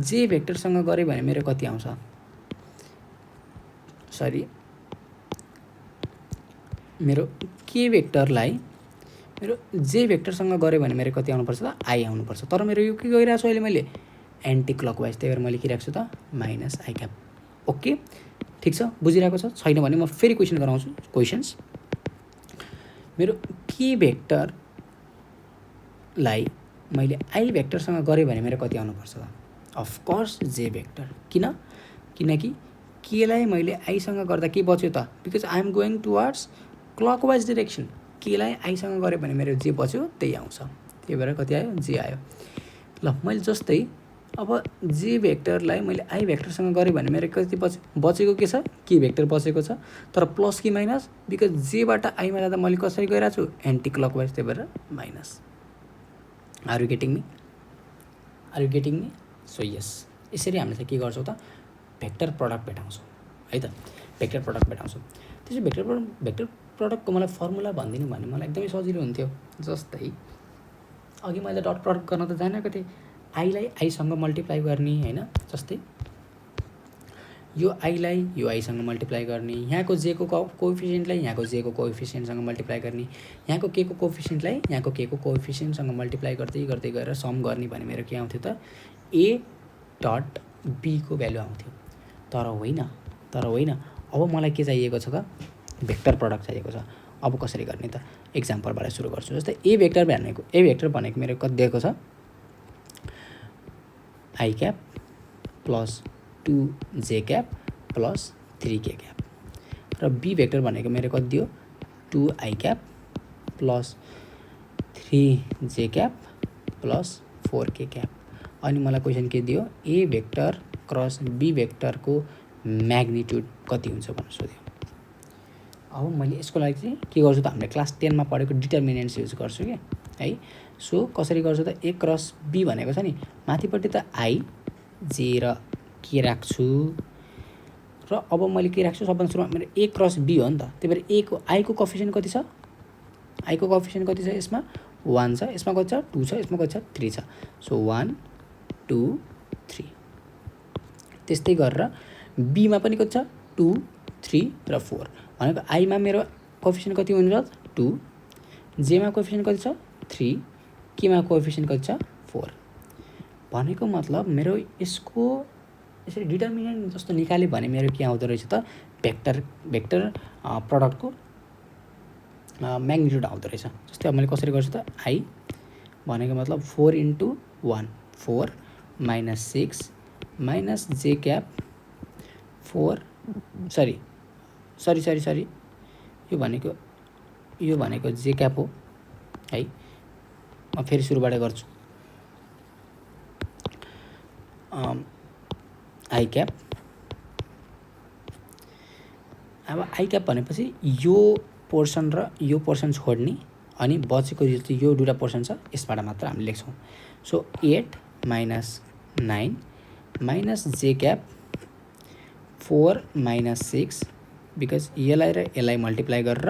[SPEAKER 1] जे भेक्टरसँग गरेँ भने मेरो कति आउँछ सरी मेरो के भेक्टरलाई मेरो जे भेक्टरसँग गरेँ भने मेरो कति आउनुपर्छ त आई आउनुपर्छ तर मेरो यो के गरिरहेको छु अहिले मैले एन्टी क्लकवाइज त्यही भएर मैले के राख्छु त माइनस आई क्याप ओके ठीक छ बुझिरहेको छ छैन भने म फेरि क्वेसन गराउँछु क्वेसन्स मेरो के भेक्टरलाई मैले आई भेक्टरसँग गरेँ भने मेरो कति आउनुपर्छ अफ कोर्स जे भेक्टर किनकि केलाई मैले आईसँग गर्दा के बच्यो त because I am going towards clockwise direction केलाई आईसँग गरेँ भने मेरो जे बच्यो त्यही आउँछ त्यही भएर कति आयो जे आयो ल मैले जस्तै अब जे भेक्टरलाई मैले आई भेक्टरसँग गरेँ भने मेरो कति बचेको के छ के भेक्टर बचेको छ तर प्लस कि माइनस बिकज जेबाट आईमा जाँदा मैले कसरी गइरहेको छु एन्टी क्लकवाइज त्यही भएर minus are you getting me so यस यसरी हामीले चाहिँ के गर्छौँ त भेक्टर प्रडक्ट भेटाउँछौँ है त भेक्टर प्रडक्ट भेटाउँछौँ त्यसै भेक्टर प्रडक्टको मलाई फर्मुला भनिदिनु भने मलाई एकदमै सजिलो हुन्थ्यो जस्तै अघि मैले डट प्रडक्ट गर्न त जानेको थिएँ आईलाई आईसँग मल्टिप्लाई गर्ने हैन जस्तै यो आईलाई यो आईसँग मल्टिप्लाई गर्ने यहाँको जेको कोएफिसिएन्टलाई यहाँको जेको कोएफिसिएन्टसँग मल्टिप्लाई गर्ने यहाँको के को कोएफिसिएन्टलाई यहाँको के को कोएफिसिएन्टसँग मल्टिप्लाई गर्दै गर्दै गएर सम गर्ने भने मेरो के आउँथ्यो त ए डट बी को भ्यालु आउँथ्यो तर होइन अब मलाई के चाहिएको छ त भेक्टर प्रडक्ट चाहिएको छ अब कसरी गर्ने त एक्जाम्पलबाट सुरु गर्छु। जस्तै ए भेक्टर भनेको मेरो कति दिएको छ I cap plus 2j cap plus 3k cap र बी भेक्टर भनेको मेरो कति दियो 2i cap plus 3j cap plus 4k cap. अनि मलाई क्वेसन के दियो ए भेक्टर क्रस बी भेक्टरको म्याग्निट्युड कति हुन्छ भनेर सोध्यो। अब मैले यसको लागि चाहिँ के गर्छु त हामीले क्लास 10 मा पढेको डिटर्मिनेन्ट्स युज गर्छु के है। सो कसरी गर्छु त ए क्रस बी भनेको छ नि माथिपट्टि त आई जे र के राख्छु र अब मैले के राख्छु सबभन्दा सुरुमा मेरो ए क्रस बी हो नि त। त्यही भएर ए को आई को कोएफिसिएन्ट कति छ आई को कोएफिसिएन्ट कति छ यसमा 1 छ यसमा कति छ 2 छ यसमा कति छ 3 छ। सो 1 2 3 त्यस्तै गरेर बी मा पनि कति छ 2 3 र 4 भनेको आई मा मेरो कोएफिसिएन्ट कति हुन्छ 2 जे मा कोएफिसिएन्ट कति छ 3 के मा कोएफिसिएन्ट कति छ 4 भनेको मतलब मेरो यसको यसरी डिटर्मिनेन्ट जस्तो निकाले भने मेरो के आउँदो रहेछ त भेक्टर प्रडक्टको म्याग्निट्युड आउँदो रहेछ। जस्तै अब मैले कसरी गर्छु त आई भनेको मतलब 4 × 1 4 minus 6 minus J cap 4 sorry यो भनेको जे क्याप हो है। म फेरि सुरुबाट गर्छु आई क्याप। अब आई क्याप भनेपछि यो पोर्सन र यो पोर्सन छोड्ने अनि बचेको जस्तो यो दुईटा पोर्सन छ यसबाट मात्र हामीले लेख्छौँ। So 8 minus 9 minus J cap 4 minus 6 because यसलाई र यसलाई मल्टिप्लाई गरेर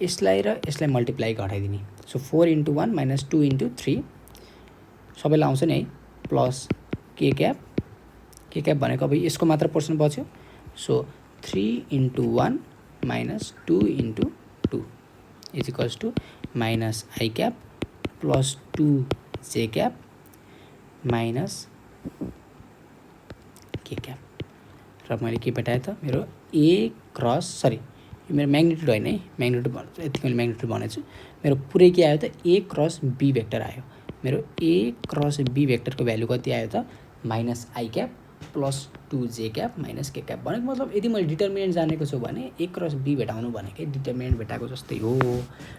[SPEAKER 1] यसलाई मल्टिप्लाई घटाइदिने। सो 4 × 1 माइनस 2 × 3 सबैलाई आउँछ नि है प्लस के क्याप भनेको अब यसको मात्र पोर्सन बच्यो। So 3 × 1 minus 2 × 2 is equals to minus I cap plus 2j cap minus K cap. र मैले के भेटाएँ त मेरो ए क्रस सरी यो मेरो म्याग्निट्युड होइन है म्याग्निट्युड यति मैले म्याग्निट्युड भनेको छु। मेरो पुरै के आयो त ए क्रस बी भेक्टर आयो। मेरो ए क्रस बी भेक्टरको भ्यालु कति आयो त minus I cap plus 2j cap minus K cap. भनेको मतलब यदि मैले डिटर्मिनेन्ट जानेको छु भने ए क्रस बी भेटाउनु भनेकै डिटर्मिनेन्ट भेटाएको जस्तै हो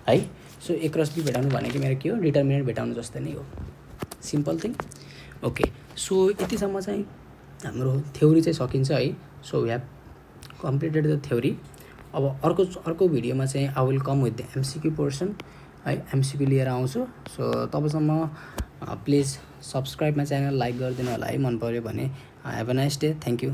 [SPEAKER 1] है। सो ए क्रस बी भेटाउनु भनेकै मेरो के हो डिटर्मिनेन्ट भेटाउनु जस्तै नै हो सिम्पल थिङ। ओके सो यतिसम्म चाहिँ हाम्रो थ्योरी चाहिँ सकिन्छ है। So we have completed the theory. अब अर्को भिडियोमा चाहिँ I will come with the MCQ portion है। एमसिक्यू लिएर आउँछु। सो तबसम्म please subscribe my channel like गरिदिनु होला है मन पऱ्यो भने। Have a nice day thank you.